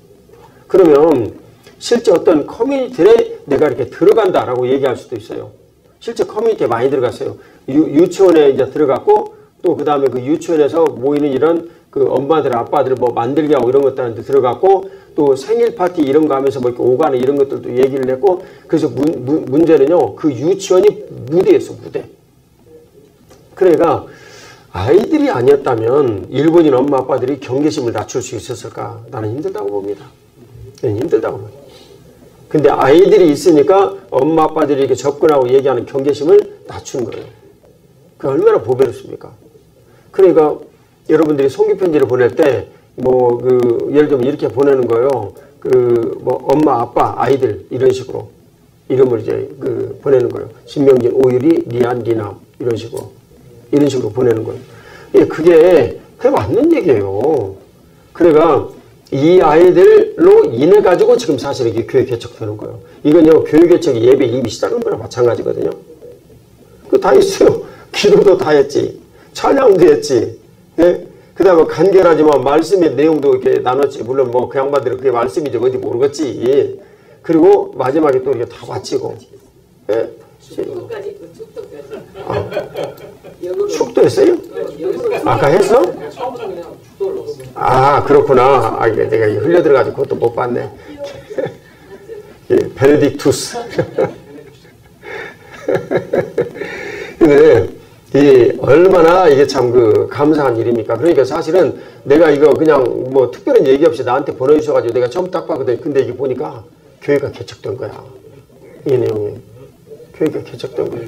그러면 실제 어떤 커뮤니티에 내가 이렇게 들어간다라고 얘기할 수도 있어요. 실제 커뮤니티에 많이 들어갔어요. 유치원에 이제 들어갔고 또 그 다음에 그 유치원에서 모이는 이런 그 엄마들, 아빠들 뭐 만들기 하고 이런 것들한테 들어갔고, 또 생일 파티 이런 거 하면서 뭐 이렇게 오가는 이런 것들도 얘기를 했고, 그래서 문제는요, 그 유치원이 무대였어, 무대. 그러니까 아이들이 아니었다면 일본인 엄마 아빠들이 경계심을 낮출 수 있었을까? 나는 힘들다고 봅니다. 저는 힘들다고 봅니다. 근데 아이들이 있으니까 엄마 아빠들이 이렇게 접근하고 얘기하는 경계심을 낮추는 거예요. 그 얼마나 보배롭습니까? 그러니까 여러분들이 송기 편지를 보낼 때 뭐 그 예를 들면 이렇게 보내는 거예요. 그 뭐 엄마 아빠 아이들 이런 식으로 이름을 이제 그 보내는 거예요. 신명진, 오유리, 리안, 리남 이런 식으로 보내는 거예요. 그게 맞는 얘기예요. 그러니까 이 아이들로 인해 가지고 지금 사실 이게 교회 개척되는 거예요. 이건요 교회 개척이 예배 이미 시작한 거랑 마찬가지거든요. 그 다 있어요. 기도도 다 했지, 찬양도 했지. 네? 그 다음에 간결하지만 말씀의 내용도 이렇게 나눴지. 물론 뭐 그 양반들은 그게 말씀인지 뭔지 모르겠지. 그리고 마지막에 또 이렇게 다 바치고. 네? 축도까지 있고, 축도까지. 아, 축도 했어요? 아까 했어? 처음부터 그냥 축도를 넣었어. 아, 그렇구나. 아, 이게 내가 흘려 들어가지고 그것도 못 봤네. 예, 베네딕투스. 근데 이 얼마나 이게 참 그 감사한 일입니까? 그러니까 사실은 내가 이거 그냥 뭐 특별한 얘기 없이 나한테 보내주셔가지고 내가 처음 딱 봤거든. 근데 이게 보니까 교회가 개척된 거야. 이 내용이. 교회가 개척된 거야.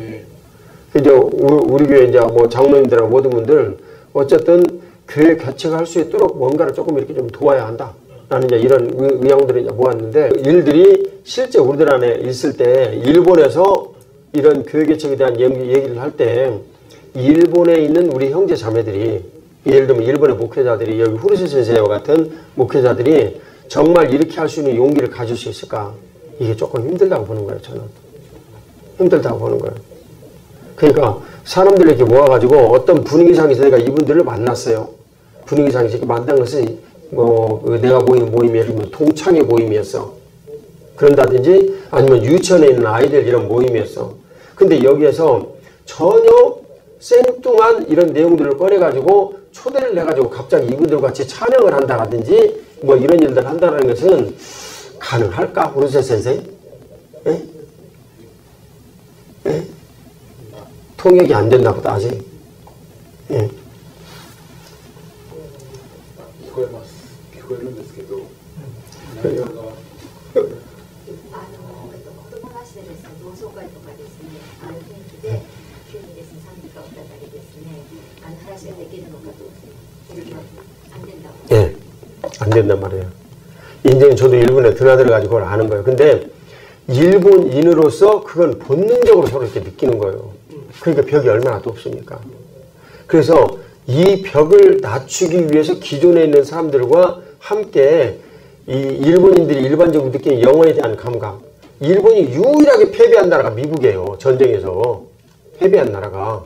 이제 우리 교회 이제 뭐 장로님들하고 모든 분들 어쨌든 교회 개척할 수 있도록 뭔가를 조금 이렇게 좀 도와야 한다. 라는 이제 이런 의향들을 이제 모았는데, 일들이 실제 우리들 안에 있을 때 일본에서 이런 교회 개척에 대한 얘기를 할 때 일본에 있는 우리 형제 자매들이, 예를 들면 일본의 목회자들이, 여기 후르시 선생님과 같은 목회자들이 정말 이렇게 할 수 있는 용기를 가질 수 있을까? 이게 조금 힘들다고 보는 거예요. 저는 힘들다고 보는 거예요. 그러니까 사람들이 이렇게 모아가지고 어떤 분위기상에서 내가 이분들을 만났어요. 분위기상에서 이렇게 만난 것은 뭐 내가 모이는 모임이 예를 들면 동창회 모임이었어. 그런다든지 아니면 유치원에 있는 아이들 이런 모임이었어. 근데 여기에서 전혀 생뚱한 이런 내용들을 꺼내가지고 초대를 해가지고 갑자기 이분들과 같이 찬양을 한다라든지 뭐 이런 일들을 한다는 것은 가능할까? 우르세 선생? 예? 예? 통역이 안 됐나 보다 아직. 예. 聞こえるんですけど、子供がしてですね、同窓会とかですね、ある雰囲気で急にですね、賛美歌を歌ったりですね、話ができるのかと、それは안 된다고. 예, 안 된단 말이에요. 인제는 저도 일본에 드나들어가지고 그걸 아는 거예요. 근데 일본인으로서 그건 본능적으로 서로 이렇게 느끼는 거예요. 그러니까 벽이 얼마나 높습니까? 그래서 이 벽을 낮추기 위해서 기존에 있는 사람들과 함께 이 일본인들이 일반적으로 느끼는 영어에 대한 감각. 일본이 유일하게 패배한 나라가 미국이에요. 전쟁에서. 패배한 나라가.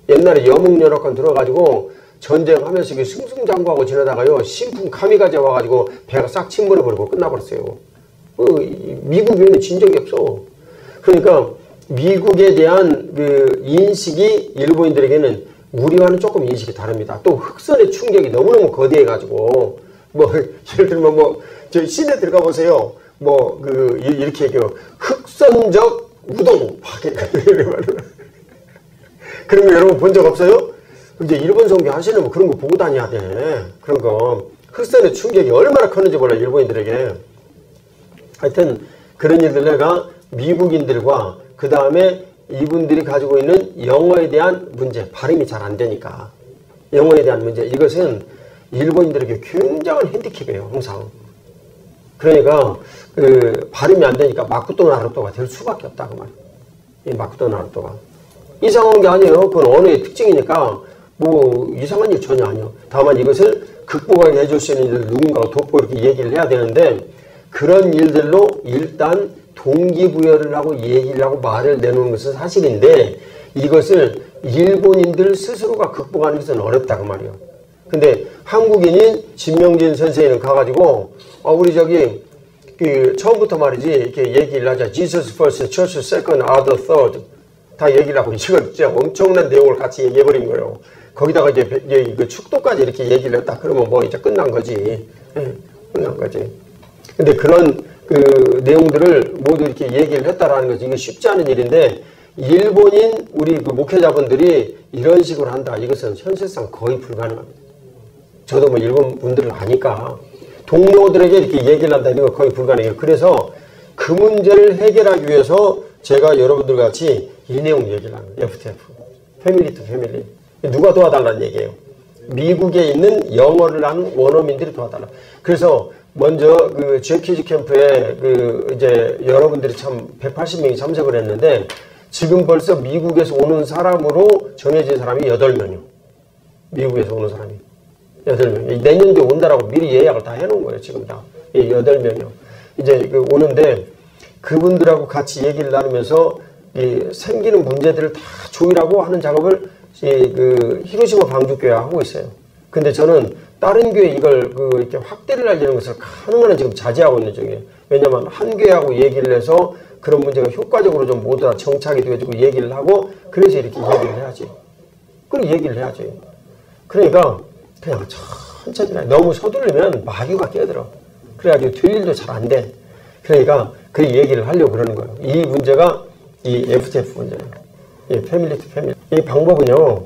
옛날에 여몽연합군 들어가지고 전쟁하면서 이게 승승장구하고 지나다가요. 신풍 카미가제 와가지고 배가 싹 침몰해버리고 끝나버렸어요. 미국에는 진 적이 없어. 그러니까 미국에 대한 그 인식이 일본인들에게는 우리와는 조금 인식이 다릅니다. 또 흑선의 충격이 너무너무 거대해가지고 뭐 예를 들면 뭐 저 시내 들어가 보세요. 뭐 그 이렇게 그 흑선적 우동 그런 거 여러분 본 적 없어요? 이제 일본 성경 하시는 뭐 그런 거 보고 다녀야 돼. 그런 거 흑선의 충격이 얼마나 컸는지 몰라 일본인들에게. 하여튼 그런 일들 내가 미국인들과 그 다음에 이분들이 가지고 있는 영어에 대한 문제, 발음이 잘 안 되니까 영어에 대한 문제, 이것은 일본인들에게 굉장한 핸디캡이에요. 항상. 그러니까 그 발음이 안 되니까 마쿠토 나루토가 될 수밖에 없다 그 말이에요. 이 마쿠토 나루토가 이상한 게 아니에요. 그건 언어의 특징이니까 뭐 이상한 일 전혀 아니에요. 다만 이것을 극복하게 해줄 수 있는 일을 누군가가 돕고 이렇게 얘기를 해야 되는데, 그런 일들로 일단 동기부여를 하고 얘기를 하고 말을 내놓는 것은 사실인데, 이것을 일본인들 스스로가 극복하는 것은 어렵다 그 말이에요. 근데 한국인인 진명진 선생님은 가가지고 우리 저기 그 처음부터 말이지 이렇게 얘기를 하자. Jesus first, church second, other third 다 얘기를 하고 이걸 진짜 엄청난 내용을 같이 얘기해버린 거예요. 거기다가 이제 그 축도까지 이렇게 얘기를 했다. 그러면 뭐 이제 끝난 거지. 예, 끝난 거지. 근데 그런 그 내용들을 모두 이렇게 얘기를 했다라는 거지. 이게 쉽지 않은 일인데 일본인 우리 그 목회자분들이 이런 식으로 한다. 이것은 현실상 거의 불가능합니다. 저도 뭐 일본 분들을 아니까 동료들에게 이렇게 얘기를 한다. 이런 거 거의 불가능해요. 그래서 그 문제를 해결하기 위해서 제가 여러분들 같이 이 내용 얘기를 하는 거예요. FTF. 패밀리 투 패밀리. 누가 도와달라는 얘기예요. 미국에 있는 영어를 하는 원어민들이 도와달라. 그래서 먼저 그 제키즈 캠프에 그 이제 여러분들이 참 180명이 참석을 했는데 지금 벌써 미국에서 오는 사람으로 정해진 사람이 8명이요. 미국에서 오는 사람이 8명. 내년도에 온다라고 미리 예약을 다 해놓은 거예요. 지금 다. 8명이요. 이제 그 오는데 그분들하고 같이 얘기를 나누면서 이 생기는 문제들을 다 조율하고 하는 작업을 그 히로시마 방주교회가 하고 있어요. 근데 저는 다른 교회 이걸 그 이렇게 확대를 하려는 것을 가능한 한 지금 자제하고 있는 중이에요. 왜냐면 한 교회하고 얘기를 해서 그런 문제가 효과적으로 좀 모두 다 정착이 되어지고 얘기를 하고 그래서 이렇게 얘기를 해야지. 그리고 얘기를 해야지. 그러니까 그냥 천천히 너무 서두르면 마귀가 끼어들어. 그래가지고 될 일도 잘 안 돼. 그러니까 그 얘기를 하려고 그러는 거예요. 이 문제가 이 FTF 문제예요. 이 패밀리 투 패밀리. 이 방법은요.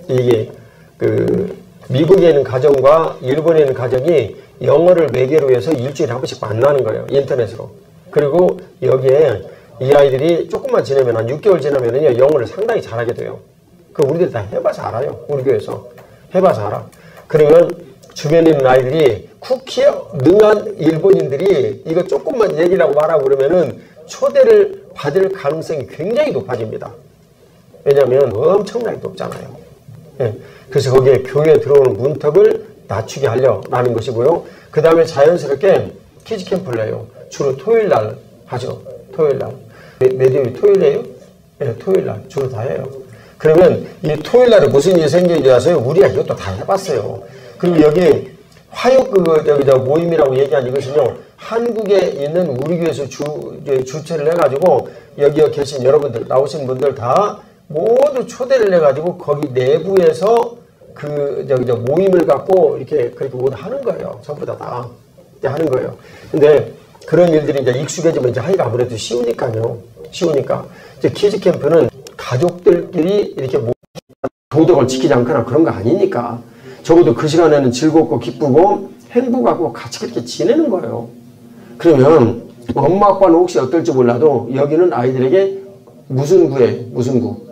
이게 그 미국에 있는 가정과 일본에 있는 가정이 영어를 매개로 해서 일주일에 한 번씩 만나는 거예요. 인터넷으로. 그리고 여기에 이 아이들이 조금만 지나면 한 6개월 지나면은요. 영어를 상당히 잘하게 돼요. 그 우리들 다 해봐서 알아요. 우리 교회에서. 해봐서 알아. 그러면 주변에 있는 아이들이 쿠키에 능한 일본인들이 이거 조금만 얘기라고 말하고 그러면은 초대를 받을 가능성이 굉장히 높아집니다. 왜냐하면 엄청나게 높잖아요. 예. 그래서 거기에 교회에 들어오는 문턱을 낮추게 하려는 것이고요. 그 다음에 자연스럽게 키즈 캠프를 해요. 주로 토요일 날 하죠. 토요일 날. 매주일 토요일이에요? 네, 토요일 날 주로 다 해요. 그러면 이 토요일 날에 무슨 일이 생기는지 아세요? 우리가 이것도 다 해봤어요. 그리고 여기 화요 모임이라고 얘기한 이것은요. 한국에 있는 우리 교회에서 주최를 해가지고 여기 계신 여러분들 나오신 분들 다 모두 초대를 해가지고 거기 내부에서 그 모임을 갖고 이렇게 그렇게 모두 하는 거예요. 전부 다 하는 거예요. 근데 그런 일들이 이제 익숙해지면 이제 하기가 아무래도 쉬우니까요. 쉬우니까 이제 키즈 캠프는 가족들끼리 이렇게 도덕을 지키지 않거나 그런 거 아니니까 적어도 그 시간에는 즐겁고 기쁘고 행복하고 같이 그렇게 지내는 거예요. 그러면 엄마 아빠는 혹시 어떨지 몰라도 여기는 아이들에게 무슨 구예요? 무슨 구?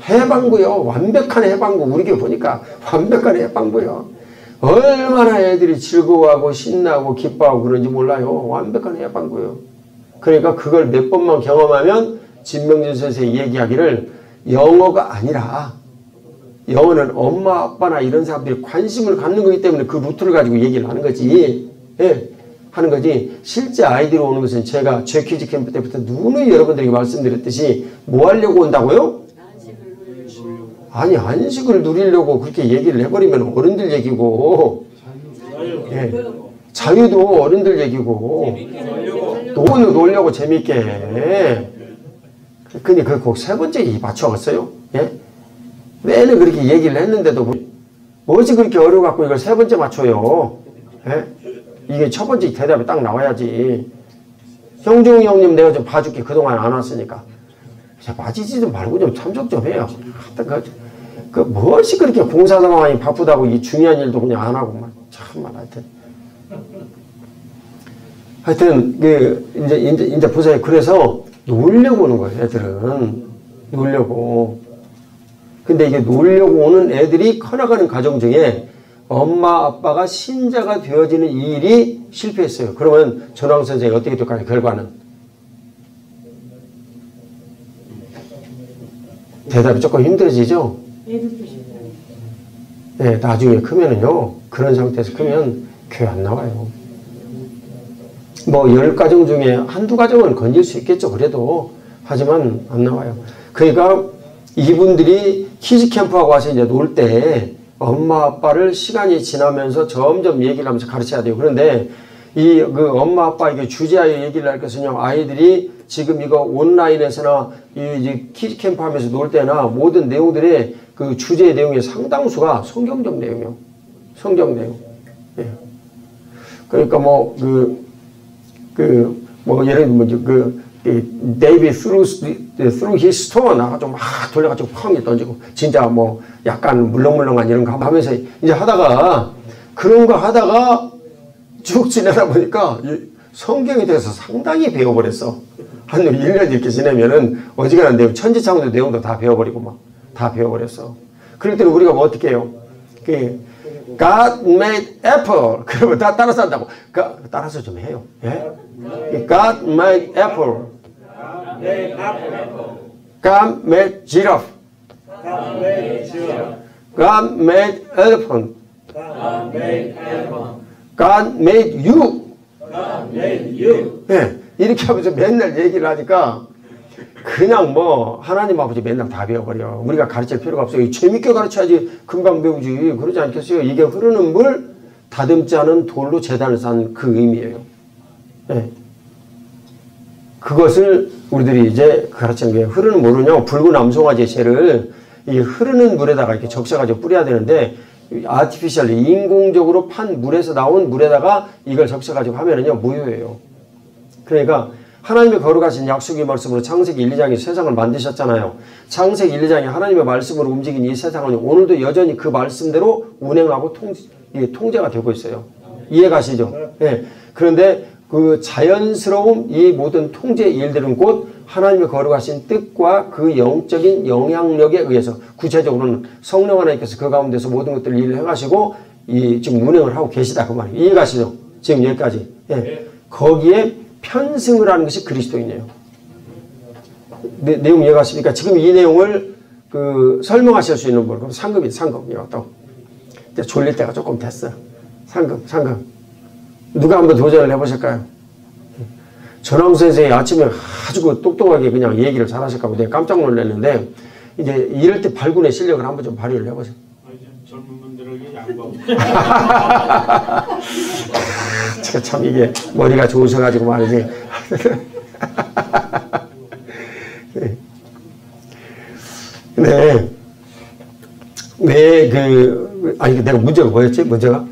해방구요. 완벽한 해방구. 우리 교회 보니까 완벽한 해방구요. 얼마나 애들이 즐거워하고 신나고 기뻐하고 그런지 몰라요. 완벽한 해방구요. 그러니까 그걸 몇 번만 경험하면 진명진 선생이 얘기하기를 영어가 아니라 영어는 엄마 아빠나 이런 사람들이 관심을 갖는 거기 때문에 그 루트를 가지고 얘기를 하는 거지. 예, 하는 거지. 실제 아이들이 오는 것은 제가 제 퀴즈 캠프 때부터 누누이 여러분들에게 말씀드렸듯이 뭐 하려고 온다고요? 아니 안식을 누리려고 그렇게 얘기를 해버리면 어른들 얘기고 예, 자유도 어른들 얘기고 놀려고 재밌게 근데 그 꼭 세 번째 맞춰갔어요. 예? 내내 그렇게 얘기를 했는데도 뭐지 그렇게 어려워갖고 이걸 세 번째 맞춰요. 예? 이게 첫 번째 대답이 딱 나와야지. 형중 형님 내가 좀 봐줄게. 그동안 안 왔으니까. 빠지지 좀 말고 좀 참석 좀 해요. 그 무엇이 그렇게 공사 상황이 바쁘다고 이 중요한 일도 그냥 안 하고 참말 하여튼 이제 보세요. 그래서 놀려고 오는 거예요. 애들은 놀려고. 근데 이게 놀려고 오는 애들이 커나가는 과정 중에 엄마 아빠가 신자가 되어지는 이 일이 실패했어요. 그러면 전황 선생이 어떻게 될까요? 결과는 대답이 조금 힘들어지죠. 네, 나중에 크면은요, 그런 상태에서 크면 교회 안 나와요. 뭐 10가정 중에 한두 가정은 건질 수 있겠죠. 그래도 하지만 안 나와요. 그러니까 이분들이 키즈 캠프하고 와서 이제 놀 때 엄마 아빠를 시간이 지나면서 점점 얘기를 하면서 가르쳐야 돼요. 그런데 그 엄마 아빠에게 주제하여 얘기를 할 것은요, 아이들이 지금 이거 온라인에서나 이 키즈 캠프 하면서 놀 때나 모든 내용들이 그 주제의 내용의 상당수가 성경적 내용이에요. 성경 내용. 예. 그러니까 뭐 예를 들면 데이비드 through his stone 나가지고 막 돌려가지고 펑이 던지고 진짜 뭐 약간 물렁물렁한 이런 거 하면서 이제 하다가 그런 거 하다가 쭉 지내다 보니까 성경에 대해서 상당히 배워버렸어. 한 1년 이렇게 지내면은 어지간한 내용, 천지창조 내용도 다 배워버리고 막 다 배워버렸어. 그럴 때는 우리가 뭐 어떻게 해요? God made apple. 그러면 다 따라서 한다고. 따라서 좀 해요. 예? God made apple. God made giraffe. God made elephant. God made you. 예, 이렇게 하면서 맨날 얘기를 하니까 그냥 뭐 하나님 아버지 맨날 다 배워버려. 우리가 가르칠 필요가 없어요. 재밌게 가르쳐야지 금방 배우지. 그러지 않겠어요? 이게 흐르는 물 다듬지 않은 돌로 재단을 쌓은 그 의미예요. 예. 그것을 우리들이 이제 가르치는 게 흐르는 물은요, 붉은 암송아지의 새를 이 흐르는 물에다가 이렇게 적셔가지고 뿌려야 되는데 아티피셜 인공적으로 판 물에서 나온 물에다가 이걸 적셔가지고 하면은요 무효예요. 그러니까 하나님의 거룩하신 약속의 말씀으로 창세기 1, 2장에 세상을 만드셨잖아요. 창세기 1, 2장에 하나님의 말씀으로 움직인 이 세상은 오늘도 여전히 그 말씀대로 운행하고 통제가 되고 있어요. 이해가시죠? 예. 그런데 그 자연스러운 이 모든 통제 일들은 곧 하나님의 거룩하신 뜻과 그 영적인 영향력에 의해서 구체적으로는 성령 하나님께서 그 가운데서 모든 것들을 일을 해가시고 지금 운행을 하고 계시다 그 말이에요. 이해가시죠? 지금 여기까지. 예. 거기에 편승을 하는 것이 그리스도인이에요. 내용 이해가십니까? 지금 이 내용을 설명하실 수 있는 분, 그럼 상급이 상급이요. 또 이제 졸릴 때가 조금 됐어. 상급. 누가 한번 도전을 해보실까요? 전황 선생이 아침에 아주 똑똑하게 그냥 얘기를 잘하실까봐 내가 깜짝 놀랐는데 이제 이럴 때 발군의 실력을 한번 좀 발휘를 해보세요. 젊은 분들에게 양보하고. 참 이게 머리가 좋으셔가지고 말이지. 네. 내가 문제가 뭐였지? 문제가?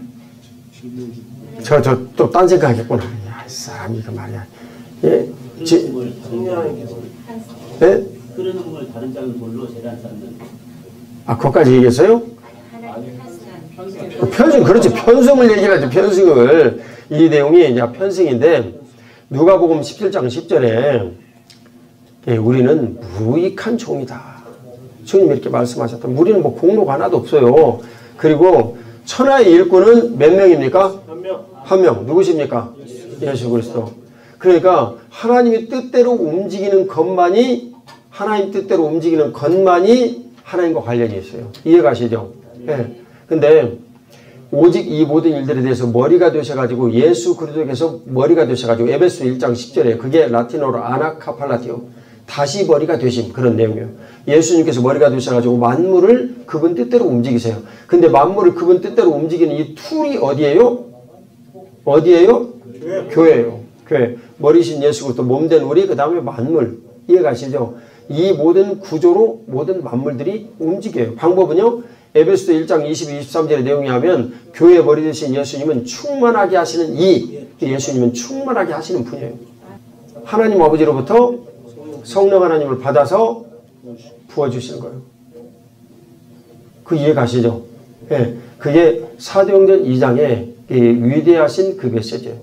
또 딴 생각하겠구나. 야, 이 사람 이거 말이야. 예. 네? 흐르는 물 다른 작은 돌로 재단 쌓는. 그것까지 얘기했어요? 편승, 그렇지. 편승을 얘기하죠. 편승을. 이 내용이 이제 편승인데, 누가복음 17장 10절에 우리는 무익한 종이다. 주님 이렇게 말씀하셨다. 우리는 뭐 공로가 하나도 없어요. 그리고 천하의 일꾼은 몇 명입니까? 한 명. 누구십니까? 예수 그리스도. 그러니까 하나님의 뜻대로 움직이는 것만이 하나님과 관련이 있어요. 이해가시죠? 예. 근데 오직 이 모든 일들에 대해서 머리가 되셔가지고 예수 그리스도께서 머리가 되셔가지고 에베소 1장 10절에 그게 라틴어로 아나카팔라티오 다시 머리가 되신 그런 내용이에요. 예수님께서 머리가 되셔가지고 만물을 그분 뜻대로 움직이세요. 근데 만물을 그분 뜻대로 움직이는 이 툴이 어디예요? 교회예요. 교회. 머리신 예수 그리스도 몸된 우리 그 다음에 만물. 이해가시죠? 이 모든 구조로 모든 만물들이 움직여요. 방법은요. 에베소서 1장 22, 23절의 내용이 하면 교회의 머리 되신 예수님은 충만하게 하시는 예수님은 충만하게 하시는 분이에요. 하나님 아버지로부터 성령 하나님을 받아서 부어주시는 거예요. 그 이해가시죠? 예, 그게 사도행전 2장에 위대하신 그 메시지예요.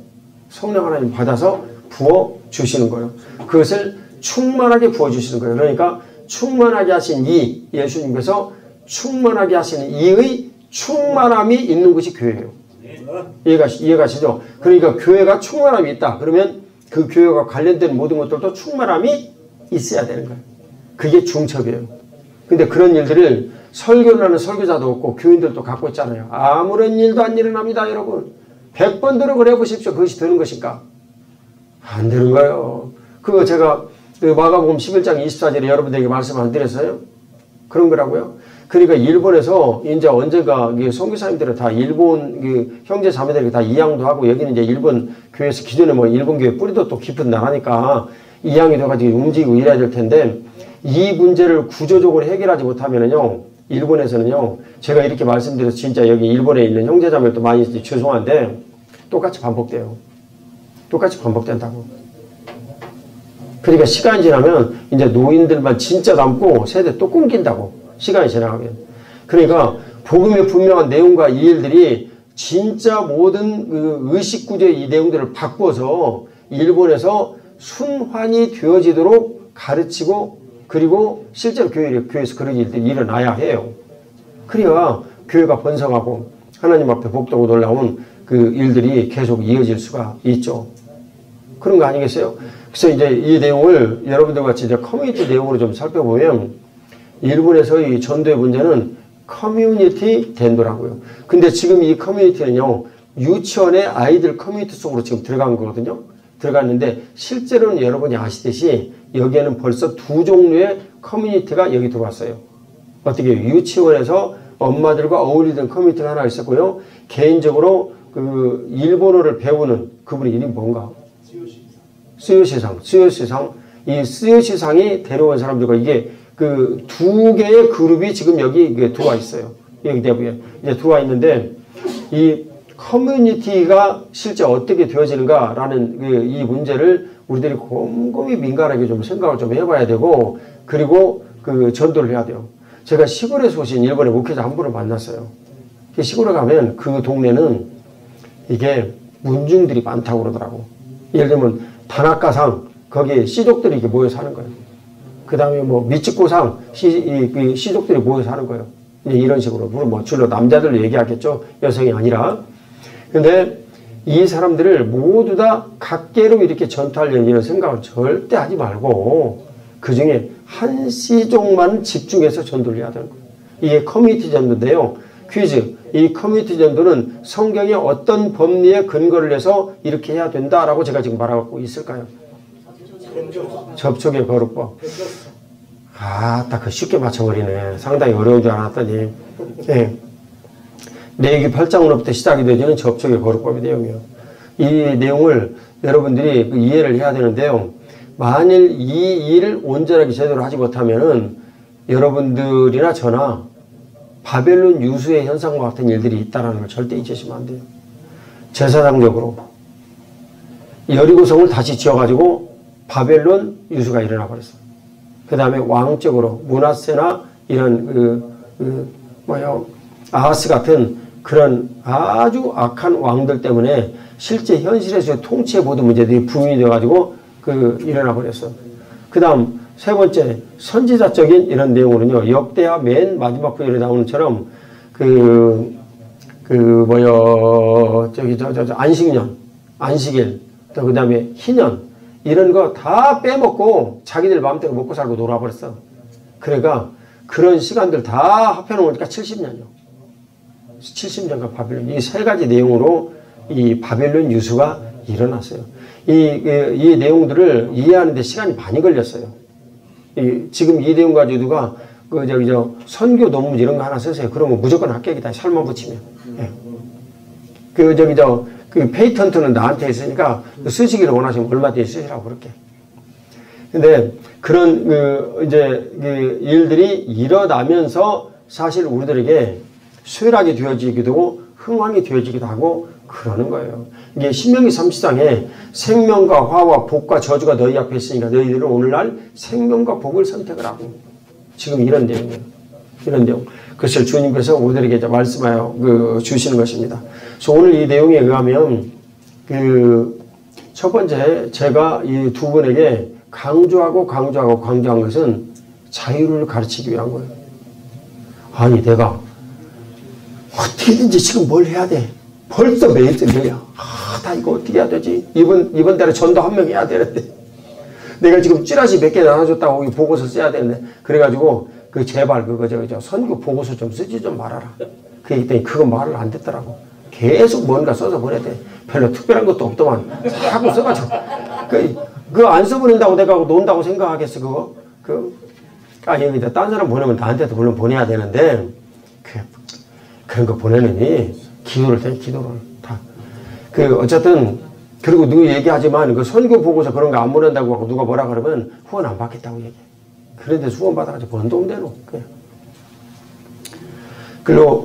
성령 하나님 받아서 부어주시는 거예요. 그것을 충만하게 부어주시는 거예요. 그러니까 충만하게 하신 예수님께서 충만하게 하시는 이의 충만함이 있는 것이 교회예요. 이해가시죠? 그러니까 교회가 충만함이 있다. 그러면 그 교회가 관련된 모든 것들도 충만함이 있어야 되는 거예요. 그게 중첩이에요. 근데 그런 일들을 설교를 하는 설교자도 없고 교인들도 갖고 있잖아요. 아무런 일도 안 일어납니다, 여러분. 100번 노력을 해보십시오. 그것이 되는 것인가? 안 되는 거예요. 그거 제가 마가복음 11장 24절에 여러분들에게 말씀 안 드렸어요? 그런 거라고요. 그러니까 일본에서 이제 언젠가 선교사님들은 다 일본 형제 자매들에게 다 이양도 하고 여기는 이제 일본 교회에서 기존에 뭐 일본 교회 뿌리도 또 깊은 나라니까 이양이 돼가지고 움직이고 이래야 될 텐데 이 문제를 구조적으로 해결하지 못하면은요 일본에서는요, 제가 이렇게 말씀드려서 진짜 여기 일본에 있는 형제자매도 많이 있어서 죄송한데, 똑같이 반복돼요. 똑같이 반복된다고. 그러니까 시간이 지나면 이제 노인들만 진짜 남고 세대 또 끊긴다고. 시간이 지나가면. 그러니까 복음의 분명한 내용과 이 일들이 진짜 모든 그 의식구조의 이 내용들을 바꿔서 일본에서 순환이 되어지도록 가르치고 그리고 실제로 교회에서 그런 일들이 일어나야 해요. 그래야 교회가 번성하고 하나님 앞에 복되고 놀라운 그 일들이 계속 이어질 수가 있죠. 그런 거 아니겠어요? 그래서 이제 이 내용을 여러분들 같이 이제 커뮤니티 내용으로 좀 살펴보면 일본에서 이 전도의 문제는 커뮤니티伝道라고요. 근데 지금 이 커뮤니티는요, 유치원의 아이들 커뮤니티 속으로 지금 들어간 거거든요. 들어갔는데 실제로는 여러분이 아시듯이 여기에는 벌써 두 종류의 커뮤니티가 여기 들어왔어요. 어떻게 유치원에서 엄마들과 어울리던 커뮤니티가 하나 있었고요. 개인적으로 그 일본어를 배우는 그분의 이름이 뭔가? 스요시상. 이 스요시상이 데려온 사람들과 이게 그 두 개의 그룹이 지금 여기 들어와 있어요. 여기 대부에 이제 들어와 있는데 이 커뮤니티가 실제 어떻게 되어지는가라는 이 문제를 우리들이 곰곰이 민감하게 좀 생각을 좀 해봐야 되고 그리고 그 전도를 해야 돼요. 제가 시골에서 오신 일본의 목회자 한 분을 만났어요. 시골에 가면 그 동네는 이게 문중들이 많다고 그러더라고. 예를 들면 다나카상 거기에 시족들이 이렇게 모여 사는 거예요. 그 다음에 뭐 미치코상 시족들이 모여 사는 거예요. 이런 식으로 물론 뭐 주로 남자들로 얘기하겠죠. 여성이 아니라. 근데 이 사람들을 모두 다 각계로 이렇게 전투하려는 이런 생각을 절대 하지 말고 그 중에 한 시종만 집중해서 전도를 해야 되는 거예요. 이게 커뮤니티 전도인데요. 퀴즈. 이 커뮤니티 전도는 성경의 어떤 법리에 근거를 해서 이렇게 해야 된다라고 제가 지금 말하고 있을까요? 접촉의 거룩법. 딱 그 쉽게 맞춰버리네. 상당히 어려운 줄 알았더니. 네. 레위기 8장으로부터 시작이 되어지는 접촉의 거룩법의 내용이요. 이 내용을 여러분들이 이해를 해야 되는데요. 만일 이 일을 온전하게 제대로 하지 못하면은 여러분들이나 저나 바벨론 유수의 현상과 같은 일들이 있다는 걸 절대 잊으시면 안 돼요. 제사장적으로 여리고성을 다시 지어가지고 바벨론 유수가 일어나 버렸어요. 그 다음에 왕적으로 므낫세나 이런 아하스 같은 그런 아주 악한 왕들 때문에 실제 현실에서 통치의 모든 문제들이 부인이 되어가지고 일어나 버렸어. 그 다음 세 번째 선지자적인 이런 내용으로는요. 역대하 맨 마지막 부분에 나오는 것처럼 안식일 또 그 다음에 희년 이런 거 다 빼먹고 자기들 마음대로 먹고 살고 놀아버렸어. 그러니까 그런 시간들 다 합해놓으니까 70년이요. 70년간 바벨론. 이 세 가지 내용으로 이 바벨론 유수가 일어났어요. 이 내용들을 이해하는데 시간이 많이 걸렸어요. 지금 이 내용 가지고 누가 선교 논문 이런 거 하나 쓰세요. 그러면 무조건 합격이다. 살만 붙이면. 예. 그 페이턴트는 나한테 있으니까 쓰시기를 원하시면 얼마든지 쓰시라고 그렇게. 근데 그런 일들이 일어나면서 사실 우리들에게 쇠락이 되어지기도 하고 흥황이 되어지기도 하고 그러는 거예요. 이게 신명기 30장에 생명과 화와 복과 저주가 너희 앞에 있으니까 너희들은 오늘날 생명과 복을 선택을 하고 지금 이런 내용이에요. 이런 내용. 그것을 주님께서 우리들에게 이제 말씀하여 주시는 것입니다. 그래서 오늘 이 내용에 의하면 첫 번째 제가 이 두 분에게 강조한 것은 자유를 가르치기 위한 거예요. 아니 내가 어떻게든지 지금 뭘 해야 돼. 벌써 매일쯤이야. 나 이거 어떻게 해야 되지? 이번 달에 전도 한 명 해야 되는데. 내가 지금 찌라시 몇 개 나눠줬다고 보고서 써야 되는데. 그래가지고, 제발 선교 보고서 좀 쓰지 좀 말아라. 그랬더니 그거 말을 안 듣더라고. 계속 뭔가 써서 보내야 돼. 별로 특별한 것도 없더만. 자꾸 써가지고. 그거 안 써보낸다고 내가 논다고 생각하겠어, 그거? 여기다 딴 사람 보내면 나한테도 물론 보내야 되는데, 그런 거 보내느니, 기도를 다. 어쨌든, 그리고 누구 얘기하지만, 선교 보고서 그런 거 안 보낸다고 하고 누가 뭐라 그러면 후원 안 받겠다고 얘기해. 그런데 후원 받아가지고 번도 없대노. 그리고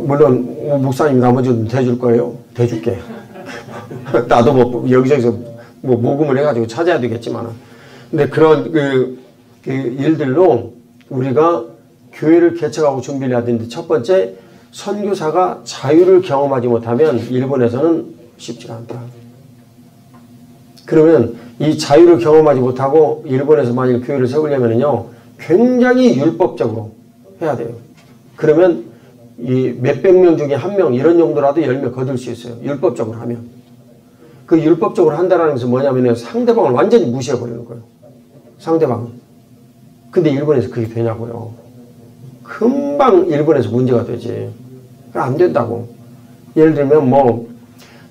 물론 목사님 나머지도 대줄 거예요. 대줄게. 나도 뭐 여기저기서 뭐 모금을 해가지고 찾아야 되겠지만, 근데 그런 그 일들로 우리가 교회를 개척하고 준비를 해야 되는데, 첫 번째 선교사가 자유를 경험하지 못하면 일본에서는 쉽지가 않다. 그러면 이 자유를 경험하지 못하고 일본에서 만일 교회를 세우려면요 굉장히 율법적으로 해야 돼요. 그러면 이 몇백 명 중에 한 명 이런 정도라도 열매 거둘 수 있어요. 율법적으로 하면. 그 율법적으로 한다는 것은 뭐냐면 상대방을 완전히 무시해버리는 거예요. 상대방은. 근데 일본에서 그게 되냐고요. 금방 일본에서 문제가 되지. 안 된다고. 예를 들면 뭐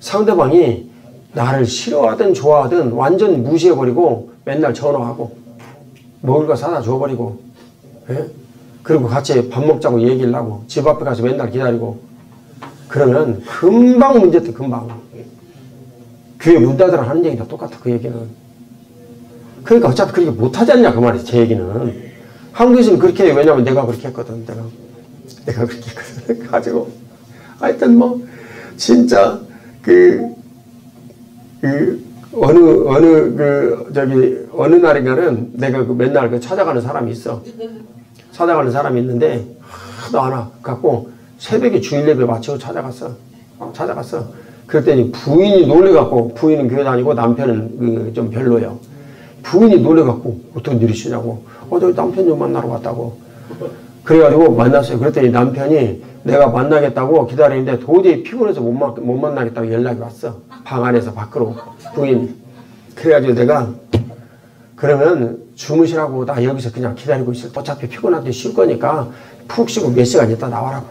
상대방이 나를 싫어하든 좋아하든 완전 무시해버리고 맨날 전화하고 먹을 거 사다 줘버리고, 예? 그리고 같이 밥 먹자고 얘기를 하고 집 앞에 가서 맨날 기다리고, 그러면 금방 문제 돼. 금방. 교회 문 닫으라 하는 얘기도 똑같아. 그 얘기는. 그러니까 어차피 그렇게 못하지 않냐 그 말이지. 제 얘기는. 한국에서는 그렇게 해요. 왜냐면 내가 그렇게 했거든. 내가 그렇게 했거든. 가지고 하여튼 뭐 진짜 어느 날인가는 내가 맨날 찾아가는 사람이 있어. 찾아가는 사람이 있는데 하도 안 와. 갖고 새벽에 주일 예배 마치고 찾아갔어. 그랬더니 부인이 놀래갖고, 부인은 교회 다니고 남편은 좀 별로예요. 부인이 놀래갖고 어떤 일이시냐고. 저기 남편 좀 만나러 왔다고. 그래가지고 만났어요. 그랬더니 남편이 내가 만나겠다고 기다리는데 도저히 피곤해서 못 만나겠다고 연락이 왔어. 방 안에서 밖으로 부인. 그래가지고 내가 그러면 주무시라고 나 여기서 그냥 기다리고 있을 때 어차피 피곤한데 쉴 거니까 푹 쉬고 몇 시간 있다 나와라고.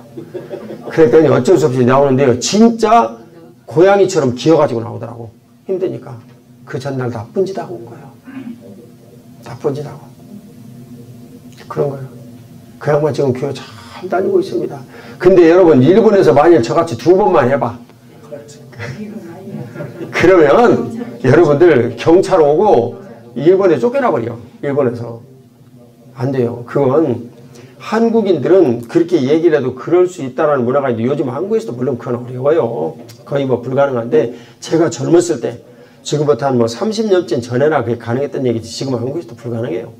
그랬더니 어쩔 수 없이 나오는데요. 진짜 고양이처럼 기어가지고 나오더라고. 힘드니까. 그 전날 나쁜 짓 하고 온 거예요. 나쁜 짓 하고. 그런 거예요. 그 양반 지금 교회 잘 다니고 있습니다. 근데 여러분 일본에서 만일 저같이 2번만 해봐. 그러면 여러분들 경찰 오고 일본에 쫓겨나버려. 일본에서. 안 돼요. 그건 한국인들은 그렇게 얘기를 해도 그럴 수 있다는 문화가 있는데 요즘 한국에서도 물론 그건 어려워요. 거의 뭐 불가능한데 제가 젊었을 때 지금부터 한 뭐 30년쯤 전에나 그게 가능했던 얘기지 지금 한국에서도 불가능해요.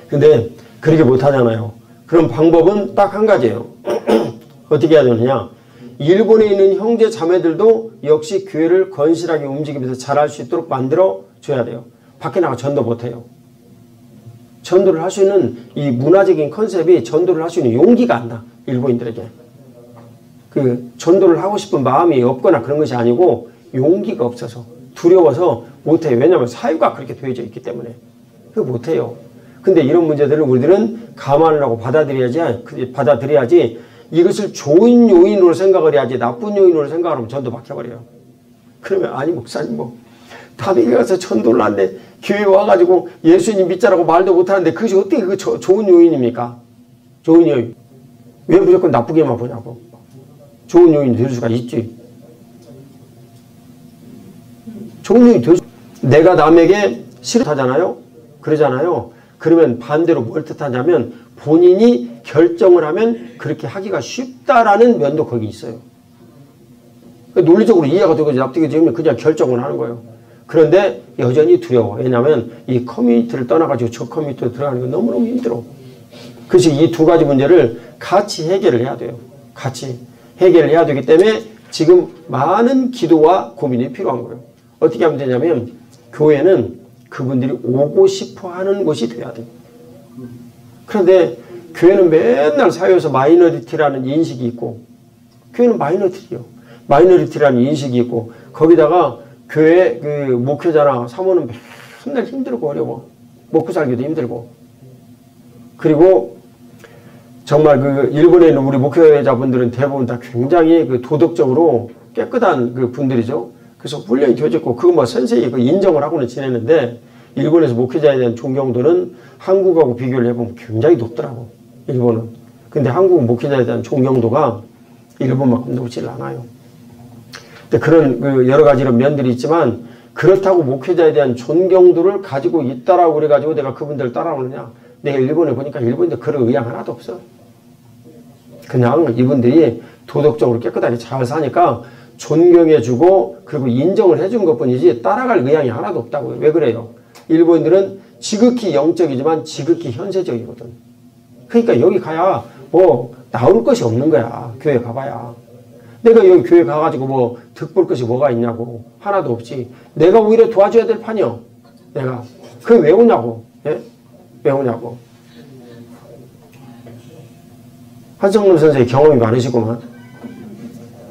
근데 그렇게 못하잖아요. 그럼 방법은 딱 한 가지예요. 어떻게 해야 되느냐. 일본에 있는 형제 자매들도 역시 교회를 건실하게 움직이면서 잘할 수 있도록 만들어 줘야 돼요. 밖에 나가 전도 못해요. 전도를 할 수 있는 이 문화적인 컨셉이 전도를 할 수 있는 용기가 안 나. 일본인들에게. 전도를 하고 싶은 마음이 없거나 그런 것이 아니고 용기가 없어서 두려워서 못해요. 왜냐하면 사유가 그렇게 되어져 있기 때문에. 그거 못해요. 근데 이런 문제들을 우리들은 감안을 하고 받아들여야지 이것을 좋은 요인으로 생각을 해야지 나쁜 요인으로 생각을 하면 전도 막혀버려요. 그러면 아니 목사님 뭐 다니게 가서 전도를 하는데 교회에 와가지고 예수님 믿자라고 말도 못하는데 그것이 어떻게 좋은 요인입니까? 좋은 요인. 왜 무조건 나쁘게만 보냐고. 좋은 요인이 될 수가 있지. 좋은 요인이 될 수. 내가 남에게 싫다잖아요. 그러잖아요. 그러면 반대로 뭘 뜻하냐면 본인이 결정을 하면 그렇게 하기가 쉽다라는 면도 거기 있어요. 논리적으로 이해가 되고 납득이 되면 그냥 결정을 하는 거예요. 그런데 여전히 두려워. 왜냐하면 이 커뮤니티를 떠나가지고 저 커뮤니티로 들어가는 건 너무너무 힘들어. 그래서 이 두 가지 문제를 같이 해결을 해야 돼요. 같이 해결을 해야 되기 때문에 지금 많은 기도와 고민이 필요한 거예요. 어떻게 하면 되냐면 교회는 그분들이 오고 싶어 하는 곳이 돼야 돼요. 그런데 교회는 맨날 사회에서 마이너리티라는 인식이 있고, 교회는 마이너리티라는 인식이 있고, 거기다가 교회 목회자나 사모는 맨날 힘들고 어려워. 먹고 살기도 힘들고. 그리고 정말 일본에 있는 우리 목회자분들은 대부분 다 굉장히 도덕적으로 깨끗한 분들이죠. 그래서 훈련이 되어졌고, 그거 뭐 선생이 인정을 하고는 지내는데, 일본에서 목회자에 대한 존경도는 한국하고 비교를 해보면 굉장히 높더라고. 일본은. 근데 한국 목회자에 대한 존경도가 일본만큼 높지를 않아요. 근데 그런 여러 가지 이런 면들이 있지만, 그렇다고 목회자에 대한 존경도를 가지고 있다라고 그래가지고 내가 그분들 따라오느냐. 내가 일본에 보니까 일본인들 그런 의향 하나도 없어. 그냥 이분들이 도덕적으로 깨끗하게 잘 사니까 존경해주고 그리고 인정을 해준 것뿐이지 따라갈 의향이 하나도 없다고요. 왜 그래요? 일본인들은 지극히 영적이지만 지극히 현세적이거든. 그러니까 여기 가야 뭐 나올 것이 없는 거야. 교회 가봐야. 내가 여기 교회 가가지고 뭐 득볼 것이 뭐가 있냐고. 하나도 없지. 내가 오히려 도와줘야 될 판이요. 내가. 그게 왜 오냐고. 예? 왜 오냐고. 한성놈 선생님 경험이 많으시구만.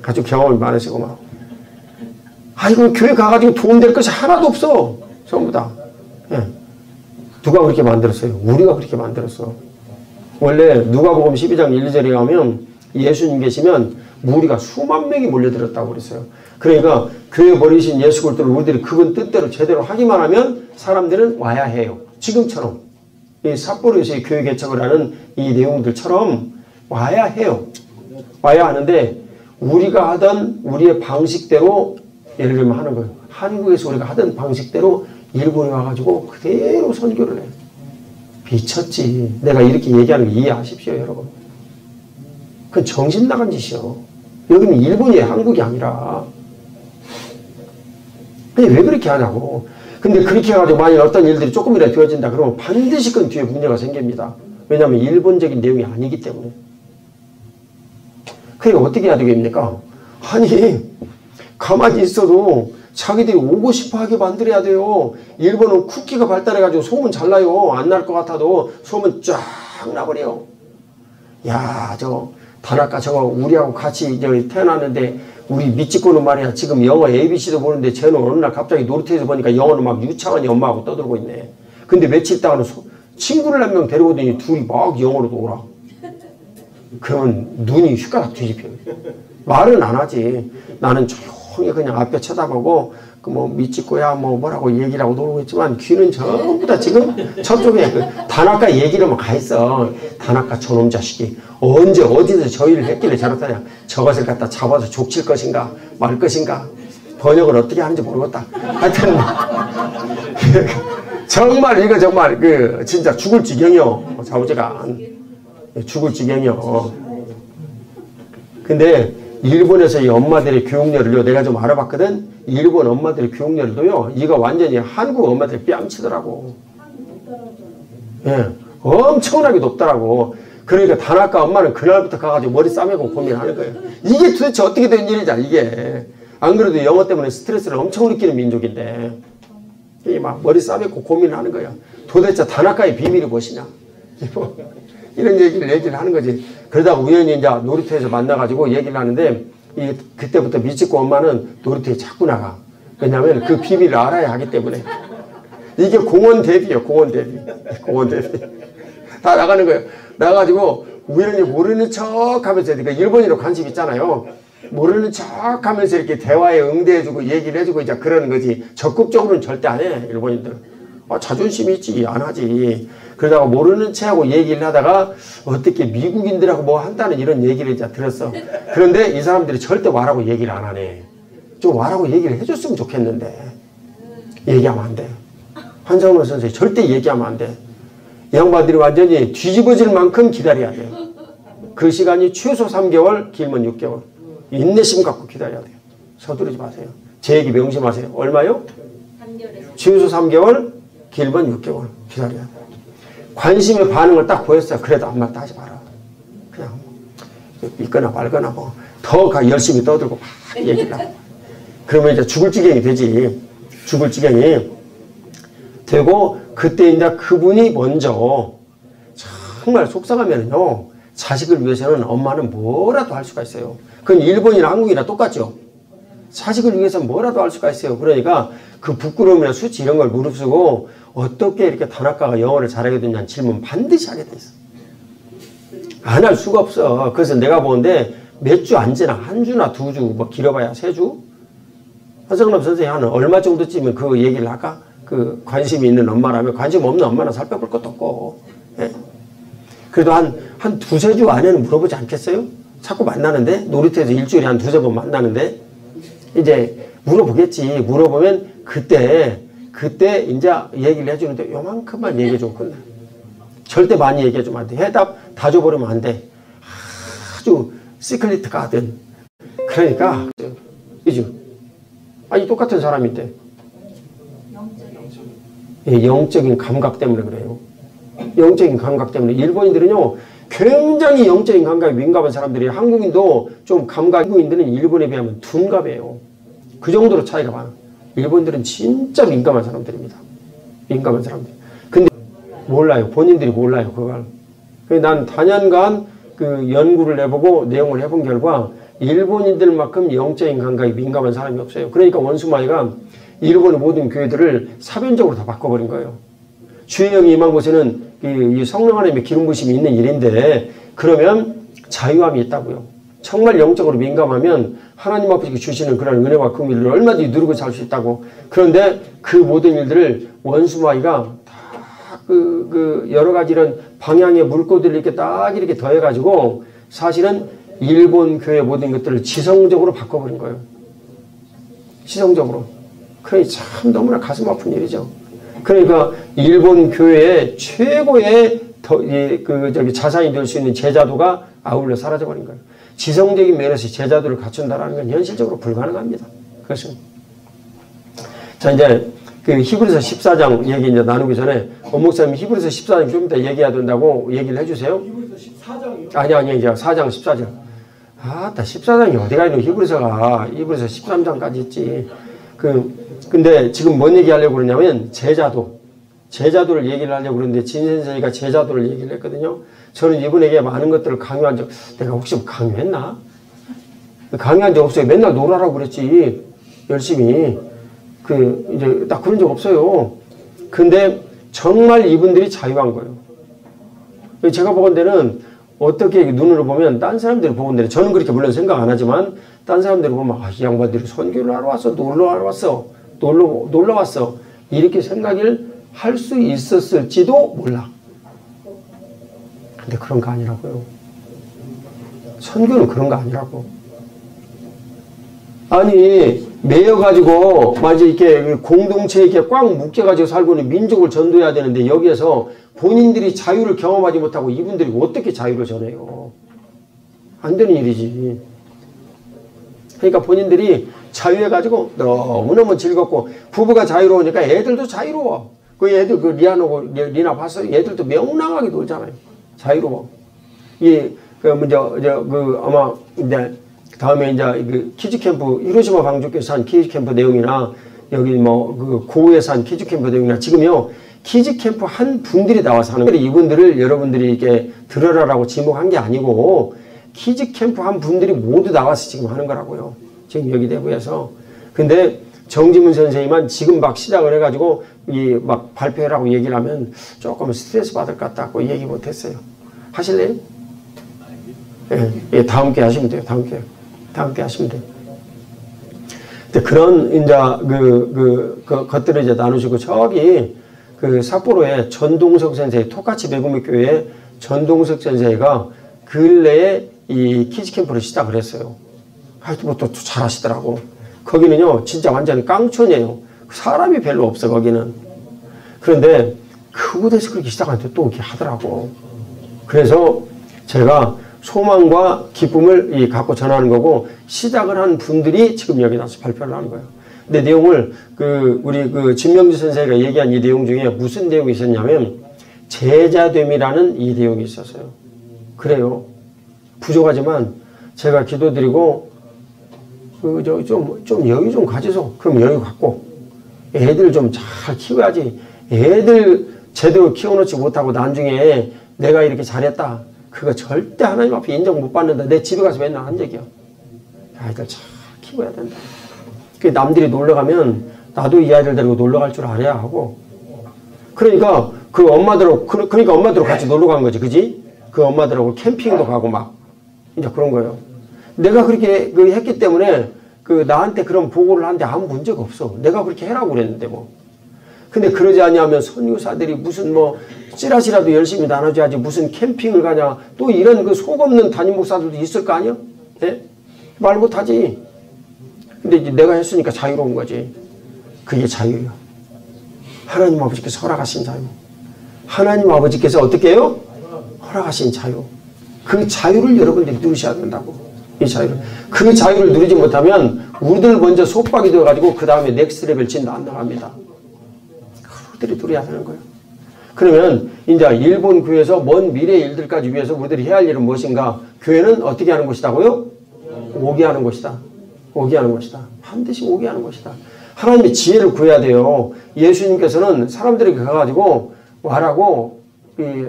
아주 경험이 많으시구만. 아이고 교회 가가지고 도움될 것이 하나도 없어. 전부 다. 예. 누가 그렇게 만들었어요? 우리가 그렇게 만들었어. 원래 누가복음 12장 1, 2절에 가면 예수님 계시면 무리가 수만 명이 몰려들었다고 그랬어요. 그러니까 교회 버리신 예수 그리스도를 우리들이 그분 뜻대로 제대로 하기만 하면 사람들은 와야 해요. 지금처럼 이 삿포로에서의 교회 개척을 하는 이 내용들처럼 와야 해요. 와야 하는데 우리가 하던 우리의 방식대로 예를 들면 하는 거예요. 한국에서 우리가 하던 방식대로 일본에 와가지고 그대로 선교를 해. 미쳤지. 내가 이렇게 얘기하는 거 이해하십시오, 여러분. 그건 정신 나간 짓이요. 여기는 일본이에요, 한국이 아니라. 근데 왜 그렇게 하냐고. 근데 그렇게 해가지고 만약 어떤 일들이 조금이라도 되어진다 그러면 반드시 그 뒤에 문제가 생깁니다. 왜냐하면 일본적인 내용이 아니기 때문에. 그러니까 어떻게 해야 되겠습니까? 아니 가만히 있어도 자기들이 오고 싶어 하게 만들어야 돼요. 일본은 쿠키가 발달해가지고 소문 잘 나요. 안 날 것 같아도 소문 쫙 나버려요. 야, 저 다나카 저거 우리하고 같이 태어났는데 우리 미치코는 말이야 지금 영어 ABC도 보는데 쟤는 어느 날 갑자기 놀이터에서 보니까 영어는 막 유창한이 엄마하고 떠들고 있네. 근데 며칠 있다가는 친구를 한 명 데려오더니 둘이 막 영어로 놀아. 그러면 눈이 휘가닥 뒤집혀요. 말은 안 하지. 나는 조용히 그냥 앞에 쳐다보고 그 뭐 미치코야 뭐 뭐라고 얘기를 하고 놀고 있지만 귀는 전부 다 지금 저쪽에 그 다나카 얘기로만 가 있어. 다나카 저놈 자식이 언제 어디서 저희를 했길래 저렇다냐. 저것을 갖다 잡아서 족칠 것인가 말 것인가 번역을 어떻게 하는지 모르겠다. 하여튼 정말 이거 정말 그 진짜 죽을 지경이요. 좌우지간 죽을 지경이요. 근데 일본에서 이 엄마들의 교육열을요, 내가 좀 알아봤거든. 일본 엄마들의 교육열도요, 이거 완전히 한국 엄마들 뺨치더라고. 예, 엄청나게 높더라고. 그러니까 다나카 엄마는 그날부터 가가지고 머리 싸매고 고민하는 거예요. 이게 도대체 어떻게 된 일이냐, 이게. 안 그래도 영어 때문에 스트레스를 엄청 느끼는 민족인데, 이 막 머리 싸매고 고민하는 거야. 도대체 다나카의 비밀이 무엇이냐. 이런 얘기를 하는 거지. 그러다가 우연히 이제 놀이터에서 만나가지고 얘기를 하는데, 그때부터 미치코 엄마는 놀이터에 자꾸 나가. 왜냐면 그 비밀을 알아야 하기 때문에. 이게 공원 대비예요, 공원 대비. 공원 대비. 다 나가는 거예요. 나가가지고 우연히 모르는 척 하면서, 그러니까 일본인으로 관심 있잖아요. 모르는 척 하면서 이렇게 대화에 응대해주고 얘기를 해주고 이제 그러는 거지. 적극적으로는 절대 안 해, 일본인들은. 자존심이 있지, 안 하지. 그러다가 모르는 체하고 얘기를 하다가 어떻게 미국인들하고 뭐 한다는 이런 얘기를 이제 들었어. 그런데 이 사람들이 절대 와라고 얘기를 안 하네. 좀 와라고 얘기를 해줬으면 좋겠는데. 얘기하면 안 돼. 한성원 선생님 절대 얘기하면 안 돼. 양반들이 완전히 뒤집어질 만큼 기다려야 돼요. 그 시간이 최소 3개월, 길면 6개월. 인내심 갖고 기다려야 돼요. 서두르지 마세요. 제 얘기 명심하세요. 얼마요? 3개월에서 최소 3개월, 길면 6개월 기다려야 돼요. 관심의 반응을 딱 보였어요. 그래도 아무 말도 하지 마라. 그냥 있거나 말거나 뭐 더 열심히 떠들고 막 얘기를 하고. 그러면 이제 죽을 지경이 되지. 죽을 지경이 되고 그때 이제 그분이 먼저 정말 속상하면요. 자식을 위해서는 엄마는 뭐라도 할 수가 있어요. 그건 일본이나 한국이나 똑같죠. 자식을 위해서는 뭐라도 할 수가 있어요. 그러니까 그 부끄러움이나 수치 이런 걸 무릅쓰고 어떻게 이렇게 다나카가 영어를 잘하게 됐냐는 질문 반드시 하게 돼 있어. 안 할 수가 없어. 그래서 내가 보는데 몇 주 안 지나 한 주나 두 주 뭐 길어봐야 세 주? 한성남 선생님 한 얼마 정도쯤은 그 얘기를 할까? 그 관심이 있는 엄마라면 관심 없는 엄마는 살펴볼 것도 없고. 예? 그래도 한 두세 주 안에는 물어보지 않겠어요? 자꾸 만나는데 놀이터에서 일주일에 한 두세 번 만나는데 이제 물어보겠지. 물어보면 그때 이제 얘기를 해주는데 요만큼만 얘기해주고 끝나. 절대 많이 얘기해주면 안 돼. 해답 다 줘버리면 안 돼. 아주 시크릿 가든. 그러니까 그죠? 아니 똑같은 사람인데 영적인 감각 때문에 그래요. 영적인 감각 때문에. 일본인들은요 굉장히 영적인 감각에 민감한 사람들이, 한국인도 좀 한국인들은 일본에 비하면 둔감해요. 그 정도로 차이가 많아. 일본인들은 진짜 민감한 사람들입니다. 민감한 사람들. 근데 몰라요. 본인들이 몰라요 그걸. 난 단연간 그 연구를 해보고 내용을 해본 결과 일본인들만큼 영적인 감각이 민감한 사람이 없어요. 그러니까 원수마이가 일본의 모든 교회들을 사변적으로 다 바꿔버린 거예요. 주의 영이 임한 곳에는 이 성령 하나님의 기름 부으심이 있는 일인데, 그러면 자유함이 있다고요. 정말 영적으로 민감하면 하나님 아버지가 주시는 그런 은혜와 긍휼을 얼마든지 누리고 살 수 있다고. 그런데 그 모든 일들을 원수마이가 다 여러 가지 이런 방향의 물꼬들을 이렇게 딱 이렇게 더해가지고 사실은 일본 교회 모든 것들을 지성적으로 바꿔버린 거예요. 지성적으로. 그러니 참 너무나 가슴 아픈 일이죠. 그러니까 일본 교회의 최고의 자산이 될 수 있는 제자도가 아울러 사라져버린 거예요. 지성적인 면에서 제자도를 갖춘다라는 건 현실적으로 불가능합니다. 그것은. 자, 이제 그 히브리서 14장 얘기 이제 나누기 전에 원목사님 히브리서 14장 좀 이따 얘기해야 된다고 얘기를 해주세요. 히브리서 14장이요? 아니 이제 4장 14절. 아따 14장이 어디가 있는 히브리서가. 히브리서 13장까지 있지. 근데 지금 뭔 얘기 하려고 그러냐면 제자도를 얘기를 하려고 그러는데 진선생이가 제자도를 얘기를 했거든요. 저는 이분에게 많은 것들을 강요한 적, 내가 혹시 강요했나? 강요한 적 없어요. 맨날 놀아라고 그랬지. 열심히. 이제 딱 그런 적 없어요. 근데 정말 이분들이 자유한 거예요. 제가 보건대는 어떻게 눈으로 보면 딴 사람들이 보건대는, 저는 그렇게 물론 생각 안 하지만 딴 사람들이 보면 이 양반들이 선교를 하러 왔어, 놀러 왔어 이렇게 생각을 할 수 있었을지도 몰라. 근데 그런 거 아니라고요. 선교는 그런 거 아니라고. 아니 매여가지고 완전 이렇게 공동체에 이렇게 꽉 묶여가지고 살고 있는 민족을 전도해야 되는데, 여기에서 본인들이 자유를 경험하지 못하고 이분들이 어떻게 자유를 전해요? 안 되는 일이지. 그러니까 본인들이 자유해가지고 너무너무 즐겁고, 부부가 자유로우니까 애들도 자유로워. 그 애들 리나 봤어요? 애들도 명랑하게 놀잖아요. 자유로워. 아마 이제 다음에 이제 그 키즈 캠프, 히로시마 방주교에서 한 키즈 캠프 내용이나 여기 고우에서 한 키즈 캠프 내용이나, 지금요 키즈 캠프 한 분들이 나와서 하는 거예요. 이분들을 여러분들이 이렇게 들어라라고 지목한 게 아니고 키즈 캠프 한 분들이 모두 나와서 지금 하는 거라고요. 지금 여기 대구에서. 근데 정지문 선생님만 지금 막 시작을 해가지고 막 발표해라고 얘기를 하면 조금 스트레스 받을 것 같다고 얘기 못했어요. 하실래요? 예, 다음 게 하시면 돼요. 다음 게 하시면 돼요. 근데 그런 이제 것들을 이제 나누시고, 저기 삿포로에 전동석 선생, 토카치 배구미 교회 전동석 선생가 근래에 이 키즈 캠프를 시작을 했어요. 하여튼 또 잘하시더라고. 거기는요 진짜 완전 깡촌이에요. 사람이 별로 없어 거기는. 그런데 그곳에서 그렇게 시작하는데 또 이렇게 하더라고. 그래서 제가 소망과 기쁨을 갖고 전하는 거고, 시작을 한 분들이 지금 여기 나서 발표를 하는 거예요. 근데 내용을 우리 진명주 선생님이 얘기한 이 내용 중에 무슨 내용이 있었냐면 제자됨이라는 이 내용이 있었어요. 그래요. 부족하지만 제가 기도드리고 좀 여유 좀 가지소. 그럼 여유 갖고 애들 좀 잘 키워야지. 애들 제대로 키워놓지 못하고 나중에 내가 이렇게 잘했다, 그거 절대 하나님 앞에 인정 못 받는다. 내 집에 가서 맨날 한 얘기야. 아이들 잘 키워야 된다. 남들이 놀러 가면 나도 이 아이들 데리고 놀러 갈 줄 알아야 하고. 그러니까 엄마들하고 같이 놀러 간 거지, 그지? 그 엄마들하고 캠핑도 가고 막 이제 그런 거예요. 내가 그렇게 했기 때문에 나한테 그런 보고를 하는데 아무 문제가 없어. 내가 그렇게 해라고 그랬는데 뭐. 근데 그러지 않냐면 선교사들이 무슨 찌라시라도 열심히 나눠줘야지 무슨 캠핑을 가냐. 또 이런 속 없는 담임 목사들도 있을 거 아니야? 네? 말 못하지. 근데 이제 내가 했으니까 자유로운 거지. 그게 자유예요. 하나님 아버지께서 허락하신 자유. 하나님 아버지께서 어떻게 해요? 허락하신 자유. 그 자유를 여러분들이 누리셔야 된다고. 이 자유를. 그 자유를 누리지 못하면 우리들 먼저 속박이 되어가지고 그 다음에 넥스트 레벨 진도 안 나갑니다. 그들이 누려야 하는 거예요. 그러면 이제 일본 교회에서 먼 미래의 일들까지 위해서 우리들이 해야 할 일은 무엇인가? 교회는 어떻게 하는 것이다고요? 오게 하는 것이다. 오게 하는 것이다. 반드시 오게 하는 것이다. 하나님의 지혜를 구해야 돼요. 예수님께서는 사람들에게 가가지고 와라고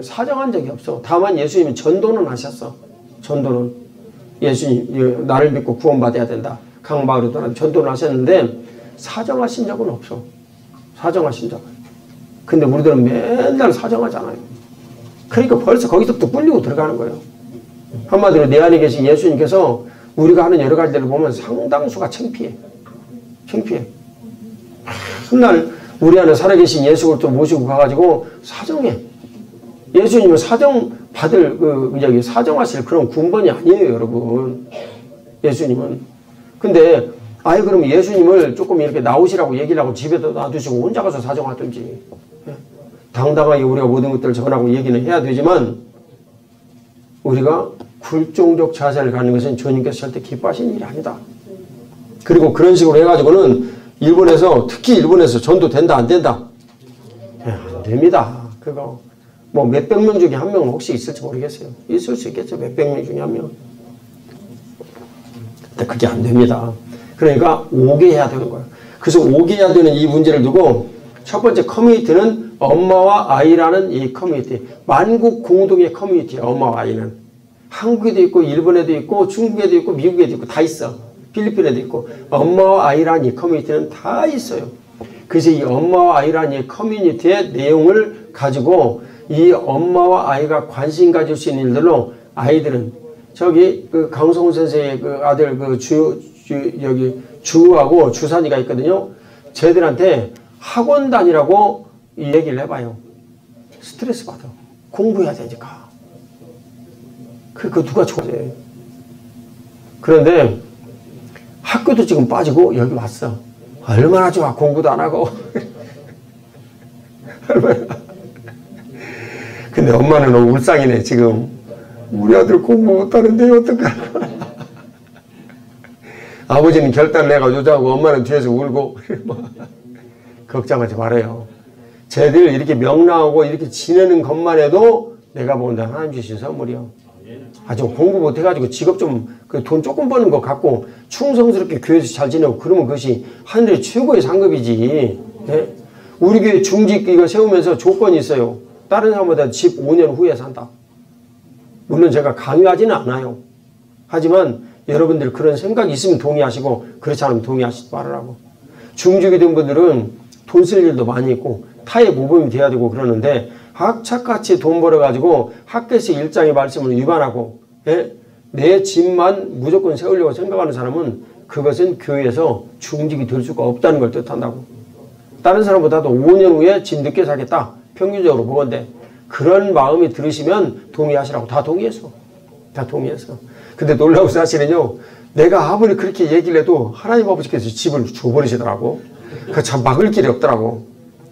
사정한 적이 없어. 다만 예수님이 전도는 하셨어. 전도는. 예수님 나를 믿고 구원받아야 된다. 강마을로 떠나 전도를 하셨는데 사정하신 적은 없어. 사정하신 적은. 근데 우리들은 맨날 사정하잖아요. 그러니까 벌써 거기서부터 꿀리고 들어가는 거예요. 한마디로 내 안에 계신 예수님께서 우리가 하는 여러 가지들을 보면 상당수가 창피해. 창피해. 맨날 우리 안에 살아계신 예수 그리스도 모시고 가가지고 사정해. 예수님은 사정받을 사정하실 그런 군번이 아니에요, 여러분. 예수님은. 근데 아예 그러면 예수님을 조금 이렇게 나오시라고 얘기를 하고 집에다 놔두시고 혼자 가서 사정하든지. 당당하게 우리가 모든 것들을 전하고 얘기는 해야 되지만 우리가 굴종적 자세를 갖는 것은 주님께서 절대 기뻐하시는 일이 아니다. 그리고 그런 식으로 해가지고는 일본에서 특히 일본에서 전도 된다 안 된다? 안 됩니다. 그거 뭐 몇백 명 중에 한 명은 혹시 있을지 모르겠어요. 있을 수 있겠죠. 몇백 명 중에 한 명. 근데 그게 안 됩니다. 그러니까 오게 해야 되는 거예요. 그래서 오게 해야 되는 이 문제를 두고 첫 번째 커뮤니티는 엄마와 아이라는 이 커뮤니티. 만국 공동의 커뮤니티야. 엄마와 아이는. 한국에도 있고 일본에도 있고 중국에도 있고 미국에도 있고 다 있어. 필리핀에도 있고. 엄마와 아이라는 이 커뮤니티는 다 있어요. 그래서 이 엄마와 아이라는 이 커뮤니티의 내용을 가지고 이 엄마와 아이가 관심 가질 수 있는 일들로 아이들은 저기 그 강성훈 선생의 그 아들 그 여기 주하고 주산이가 있거든요. 쟤들한테 학원 다니라고 이 얘기를 해봐요. 스트레스 받아. 공부해야 되니까. 그거 누가 좋아해. 그런데 학교도 지금 빠지고 여기 왔어. 얼마나 좋아. 공부도 안 하고. 얼마나. 근데 엄마는 너무 울상이네 지금. 우리 아들 공부 못하는데 어떡하나. 아버지는 결단을 해가지고 자고 엄마는 뒤에서 울고. 걱정하지 말아요. 쟤들 이렇게 명랑하고 이렇게 지내는 것만 해도 내가 본다 하나님 주신 선물이요. 아주 공부 못해가지고 직업 좀 그 돈 조금 버는 거 갖고 충성스럽게 교회에서 잘 지내고 그러면 그것이 하늘의 최고의 상급이지. 예? 우리 교회 중직 이거 세우면서 조건이 있어요. 다른 사람보다 집 5년 후에 산다. 물론 제가 강요하지는 않아요. 하지만 여러분들 그런 생각이 있으면 동의하시고 그렇지 않으면 동의하시지 말으라고. 중직이 된 분들은 돈 쓸 일도 많이 있고 타의 모범이 돼야 되고 그러는데 학착같이 돈 벌어가지고 학교에서 일장의 말씀을 위반하고 내 집만 무조건 세우려고 생각하는 사람은 그것은 교회에서 중직이 될 수가 없다는 걸 뜻한다고. 다른 사람보다도 5년 후에 집 늦게 사겠다. 평균적으로 보건데 그런 마음이 들으시면 동의하시라고. 다 동의했어. 다 동의했어. 근데 놀라운 사실은요. 내가 아무리 그렇게 얘기를 해도 하나님 아버지께서 집을 줘버리시더라고. 그 참 막을 길이 없더라고.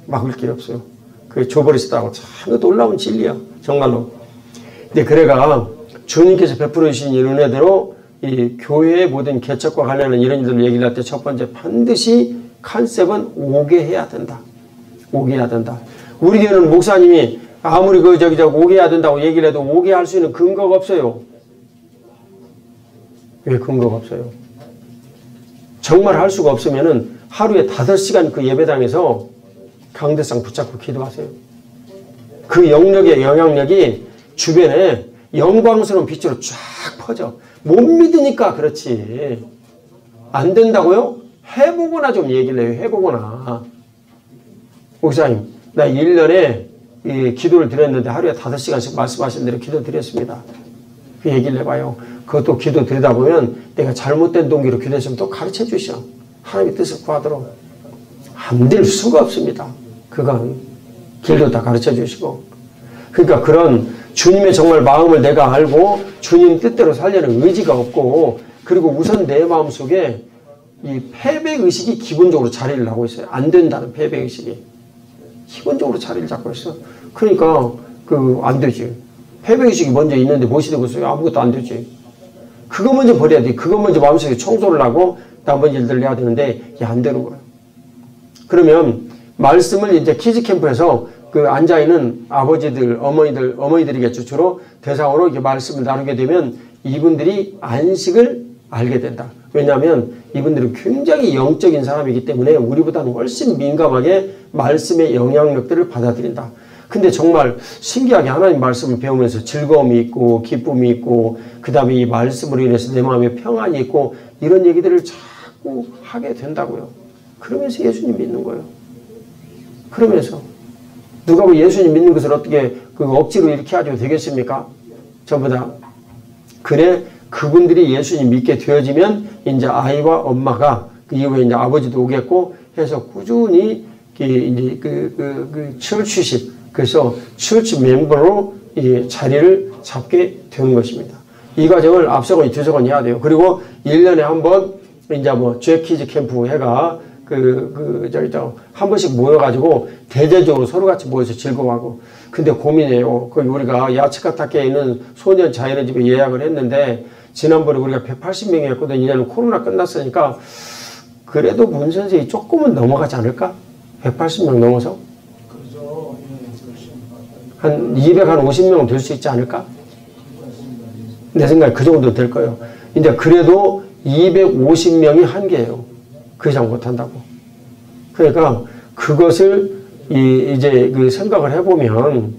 막을 길이 없어요. 그게 줘버리시더라고. 참 놀라운 진리야. 정말로. 근데 그래가 주님께서 베풀어 주신 이 은혜대로 이 교회의 모든 개척과 관련한 이런 일들을 얘기를 할 때 첫 번째 반드시 컨셉은 오게 해야 된다. 오게 해야 된다. 우리 교회는 목사님이 아무리 오게 해야 된다고 얘기를 해도 오게 할 수 있는 근거가 없어요. 왜 근거가 없어요? 정말 할 수가 없으면은 하루에 5시간 그 예배당에서 강대상 붙잡고 기도하세요. 그 영역의 영향력이 주변에 영광스러운 빛으로 쫙 퍼져. 못 믿으니까 그렇지. 안 된다고요? 해보거나 좀 얘기를 해요. 해보거나. 목사님, 나 1년에 이 기도를 드렸는데 하루에 5시간씩 말씀하신 대로 기도 드렸습니다. 그 얘기를 해봐요. 그것도 기도 드리다 보면 내가 잘못된 동기로 기도했으면 또 가르쳐 주셔. 하나님의 뜻을 구하도록. 안 될 수가 없습니다. 그건 길도 다 가르쳐 주시고. 그러니까 그런 주님의 정말 마음을 내가 알고 주님 뜻대로 살려는 의지가 없고 그리고 우선 내 마음속에 이 패배의식이 기본적으로 자리를 하고 있어요. 안 된다는 패배의식이. 기본적으로 자리를 잡고 있어. 그러니까 안 되지. 패배의식이 먼저 있는데 무엇이 되고 있어요? 아무것도 안 되지. 그거 먼저 버려야 돼. 그거 먼저 마음속에 청소를 하고 나머지 일들을 해야 되는데 이게 안 되는 거예요. 그러면 말씀을 이제 키즈캠프에서 그 앉아있는 아버지들, 어머니들이겠죠. 주로 대상으로 이렇게 말씀을 나누게 되면 이분들이 안식을 알게 된다. 왜냐하면 이분들은 굉장히 영적인 사람이기 때문에 우리보다는 훨씬 민감하게 말씀의 영향력들을 받아들인다. 근데 정말 신기하게 하나님 말씀을 배우면서 즐거움이 있고 기쁨이 있고 그 다음에 이 말씀으로 인해서 내 마음에 평안이 있고 이런 얘기들을 자꾸 하게 된다고요. 그러면서 예수님 믿는 거예요. 그러면서 누가 뭐 예수님 믿는 것을 어떻게 그 억지로 이렇게 하죠 되겠습니까? 전부 다. 그래 그분들이 예수님 믿게 되어지면 이제 아이와 엄마가 그 이후에 이제 아버지도 오겠고 해서 꾸준히 이제 그 철취십 그래서 철치 멤버로 이 자리를 잡게 되는 것입니다. 이 과정을 앞서건 뒤서건 해야 돼요. 그리고 1년에 한 번 이제 뭐 잭키즈 캠프 해가 한 번씩 모여가지고 대대적으로 서로 같이 모여서 즐거워하고. 근데 고민이에요. 거기 우리가 야츠카타케에 있는 소년 자연의 집에 예약을 했는데 지난번에 우리가 180명이 했거든. 이제는 코로나 끝났으니까 그래도 문 선생이 조금은 넘어가지 않을까? 180명 넘어서? 한 250명은 될 수 있지 않을까? 내 생각에 그 정도 될 거예요. 이제 그래도 250명이 한계예요. 그 이상 못한다고. 그러니까 그것을 이제 그 생각을 해보면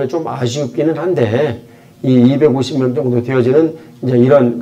좀 아쉽기는 한데 이 250명 정도 되어지는 이제 이런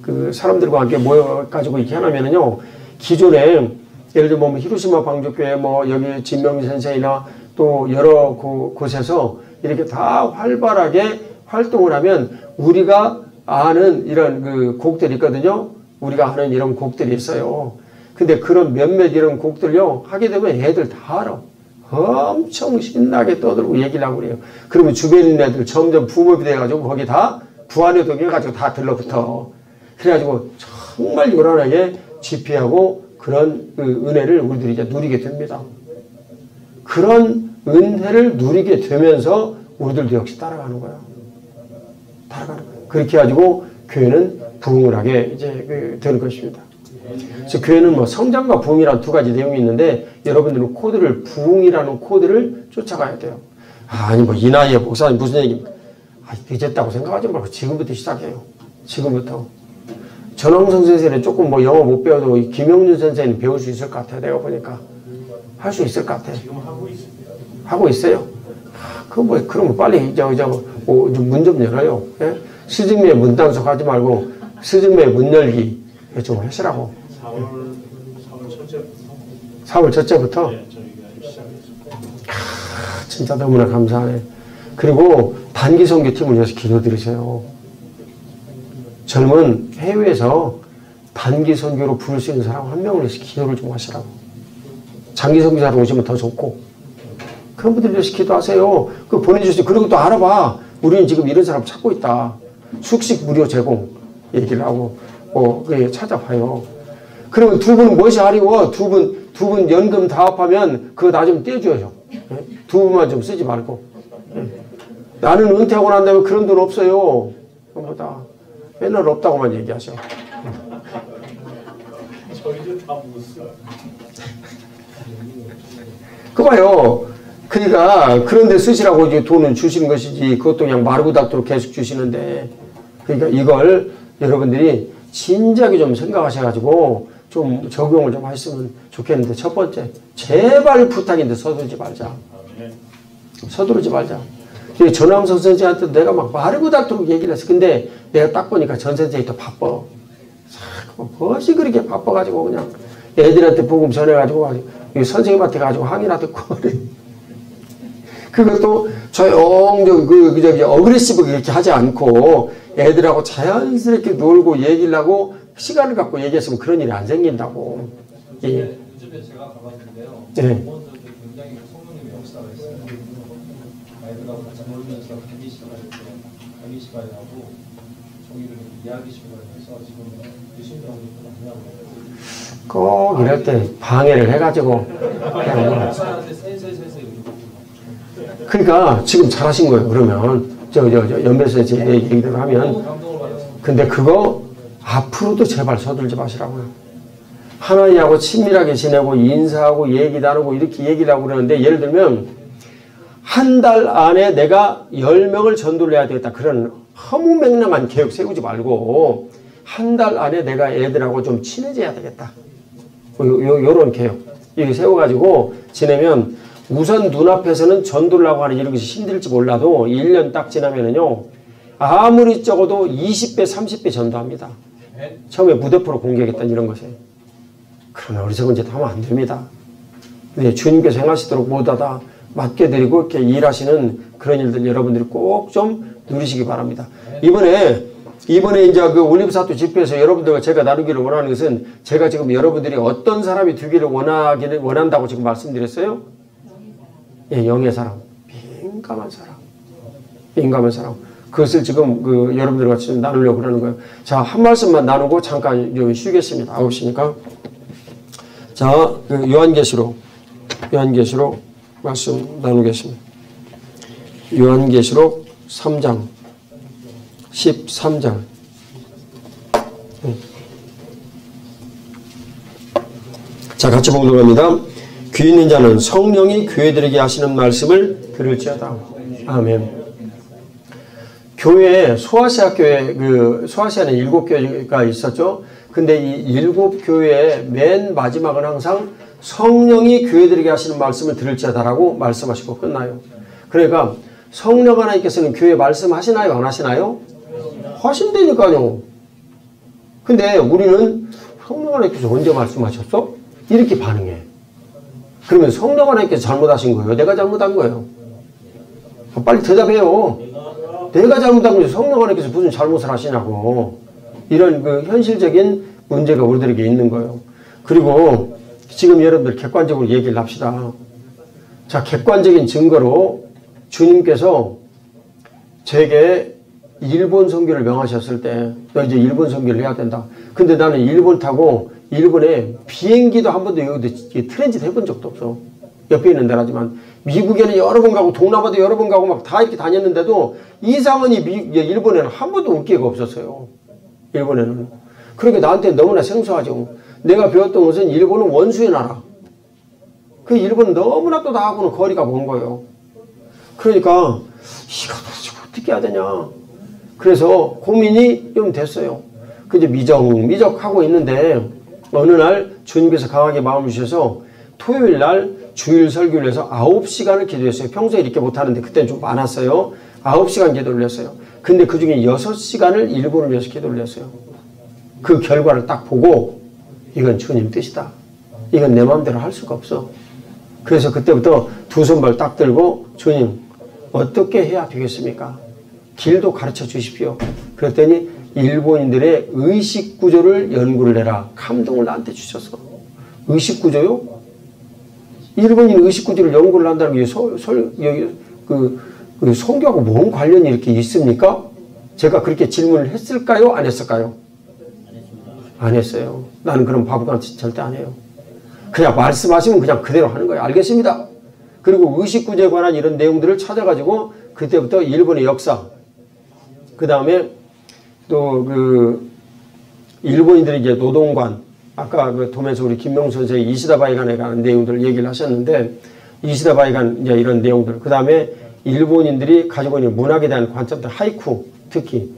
그 사람들과 함께 모여가지고 이렇게 하면은요, 기존에 예를 들면 히로시마 방조교회 뭐 여기 진명미 선생이나 또 여러 곳에서 이렇게 다 활발하게 활동을 하면 우리가 아는 이런 그 곡들이 있거든요. 우리가 아는 이런 곡들이 있어요. 근데 그런 몇몇 이런 곡들요 하게 되면 애들 다 알아. 엄청 신나게 떠들고 얘기를 하고 그래요. 그러면 주변에 있는 애들 점점 부모비 돼가지고 거기 다 구안에도 해가지고 다 들러붙어. 그래가지고 정말 요란하게 집회하고 그런 그 은혜를 우리들이 이제 누리게 됩니다. 그런 은혜를 누리게 되면서 우리들도 역시 따라가는 거야. 따라가는 거야. 그렇게 해가지고 교회는 부흥을 하게 이제 되는 것입니다. 그래서 교회는 뭐 성장과 부흥이라는 두 가지 내용이 있는데 여러분들은 부흥이라는 코드를 쫓아가야 돼요. 아니 뭐 이 나이에 목사님 무슨 얘기입니까? 늦었다고 생각하지 말고 지금부터 시작해요. 지금부터. 전황성 선생님은 조금 뭐 영어 못 배워도 김영준 선생님 배울 수 있을 것 같아요. 내가 보니까. 할 수 있을 것 같아. 지금 하고 있습니다. 하고 있어요? 그럼 빨리 문 좀 열어요. 예? 스즈메의 문 단속 하지 말고 스즈메의 문 열기 좀 하시라고. 4월 첫째부터? 네, 저희가 시작했습니다. 진짜 너무나 감사하네. 그리고 단기 선교팀을 위해서 기도드리세요. 젊은 해외에서 단기 선교로 부를 수 있는 사람 한 명을 위해서 기도를 좀 하시라고. 장기 선교사로 오시면 더 좋고. 그런 분들 위해서 기도하세요. 그거 보내주세요. 그리고 또 알아봐. 우리는 지금 이런 사람 찾고 있다. 숙식 무료 제공 얘기를 하고 찾아봐요. 그러면 두 분은 무엇이 아리워? 두 분 연금 다 합하면 그거 나 좀 떼줘요. 두 분만 좀 쓰지 말고. 나는 은퇴하고 난 다음에 그런 돈 없어요. 전부 다. 맨날 없다고만 얘기하셔. 저희도 다 못 써요. 그 봐요. 그러니까 그런데 쓰시라고 이제 돈은 주시는 것이지 그것도 그냥 마르고 닳도록 계속 주시는데 그러니까 이걸 여러분들이 진작에 좀 생각하셔가지고 좀 적용을 좀 하셨으면 좋겠는데 첫 번째 제발 부탁인데 서두르지 말자. 서두르지 말자. 전황선 선생한테 내가 막 마르고 닳도록 얘기를 했어. 근데 내가 딱 보니까 전 선생이 더 바빠. 무엇이 그렇게 바빠가지고 그냥 애들한테 복음 전해가지고 선생님한테 가지고 항의나 듣고 그래. 그것도 조용히 어그레시브하게 이렇게 하지 않고 애들하고 자연스럽게 놀고 얘기를 하고 시간을 갖고 얘기했으면 그런 일이 안 생긴다고. 예. 요즘에 제가 가봤는데요. 네. 부모들도 굉장히 성령님의 역사가 있어요. 아이들하고 같이 놀면서 강의 시간을 하고 종이를 이야기 시간을 해서 지금 유신 정도도 많이 하고 있어요. 꼭 이럴 때 방해를 해가지고 목사한테 세세 그러니까 지금 잘하신 거예요. 그러면 연배선에 제 얘기대로 하면. 감동을 받았습니다. 근데 그거 앞으로도 제발 서둘지 마시라고요. 하나님하고 친밀하게 지내고 인사하고 얘기 나누고 이렇게 얘기를 하고 그러는데 예를 들면 한 달 안에 내가 10명을 전도를 해야 되겠다. 그런 허무맹랑한 계획 세우지 말고 한 달 안에 내가 애들하고 좀 친해져야 되겠다. 요런 계획. 이렇게 세워가지고 지내면 우선 눈앞에서는 전도를 하고 하는 이런 것이 힘들지 몰라도 1년 딱 지나면은요. 아무리 적어도 20배, 30배 전도합니다. 처음에 무대포로 공격했던 이런 것에. 그러나 어리석은 짓 하면 안 됩니다. 네, 주님께서 행하시도록 모두 다 맡겨드리고 이렇게 일하시는 그런 일들 여러분들이 꼭 좀 누리시기 바랍니다. 이번에 이제 그 올리브사도 집회에서 여러분들과 제가 나누기를 원하는 것은 제가 지금 여러분들이 어떤 사람이 되기를 원한다고 지금 말씀드렸어요? 예, 영의 사람. 민감한 사람. 민감한 사람. 그것을 지금 그 여러분들과 같이 나누려고 그러는 거예요. 자, 한 말씀만 나누고 잠깐 좀 쉬겠습니다. 9시니까. 자, 그 요한계시록 말씀 나누겠습니다. 요한계시록 3장 13절. 자, 같이 봉독 합니다. 귀 있는 자는 성령이 교회들에게 하시는 말씀을 들을지어다. 아멘. 교회에 소아시아 교회, 소아시아는 7교회가 있었죠. 근데 이 7교회의 맨 마지막은 항상 성령이 교회들에게 하시는 말씀을 들을지어다라고 말씀하시고 끝나요. 그러니까 성령 하나님께서는 교회 말씀하시나요? 안 하시나요? 하신다니까요. 근데 우리는 성령 하나님께서 언제 말씀하셨어? 이렇게 반응해. 그러면 성령 하나님께서 잘못하신 거예요? 내가 잘못한 거예요? 빨리 대답해요. 내가 잘못한 거지 성령 하나님께서 무슨 잘못을 하시냐고. 이런 그 현실적인 문제가 우리들에게 있는 거예요. 그리고 지금 여러분들 객관적으로 얘기를 합시다. 자, 객관적인 증거로 주님께서 제게 일본 선교를 명하셨을 때 너 이제 일본 선교를 해야 된다. 근데 나는 일본 타고 일본에 비행기도 한 번도 여기도 트랜짓 해본 적도 없어. 옆에 있는 데라지만 미국에는 여러 번 가고 동남아도 여러 번 가고 막 다 이렇게 다녔는데도 이상은이 일본에는 한 번도 올 기회가 없었어요. 일본에는. 그러니까 나한테 너무나 생소하죠. 내가 배웠던 것은 일본은 원수의 나라. 그 일본은 너무나 또 나하고는 거리가 먼 거예요. 그러니까 이거 도대체 어떻게 해야 되냐. 그래서 고민이 좀 됐어요. 근데 미적하고 있는데 어느 날 주님께서 강하게 마음을 주셔서 토요일 날 주일 설교를 해서 9시간을 기도했어요. 평소에 이렇게 못하는데 그때는 좀 많았어요. 9시간 기도를 했어요. 근데 그 중에 6시간을 일본을 위해서 기도를 했어요. 그 결과를 딱 보고 이건 주님 뜻이다. 이건 내 마음대로 할 수가 없어. 그래서 그때부터 두 손발 딱 들고 주님 어떻게 해야 되겠습니까? 길도 가르쳐 주십시오. 그랬더니 일본인들의 의식구조를 연구를 해라. 감동을 나한테 주셔서. 의식구조요? 일본인 의식구조를 연구를 한다는 게 성교하고 뭔 관련이 이렇게 있습니까? 제가 그렇게 질문을 했을까요? 안 했을까요? 안 했어요. 나는 그런 바보같이 절대 안 해요. 그냥 말씀하시면 그냥 그대로 하는 거예요. 알겠습니다. 그리고 의식구조에 관한 이런 내용들을 찾아가지고 그때부터 일본의 역사, 그 다음에 또 그 일본인들의 이제 노동관, 아까 그 도면서 우리 김명수 선생이 이시다 바이간에 관한 내용들을 얘기를 하셨는데 이시다 바이간 이제 이런 내용들, 그 다음에 일본인들이 가지고 있는 문학에 대한 관점들, 하이쿠 특히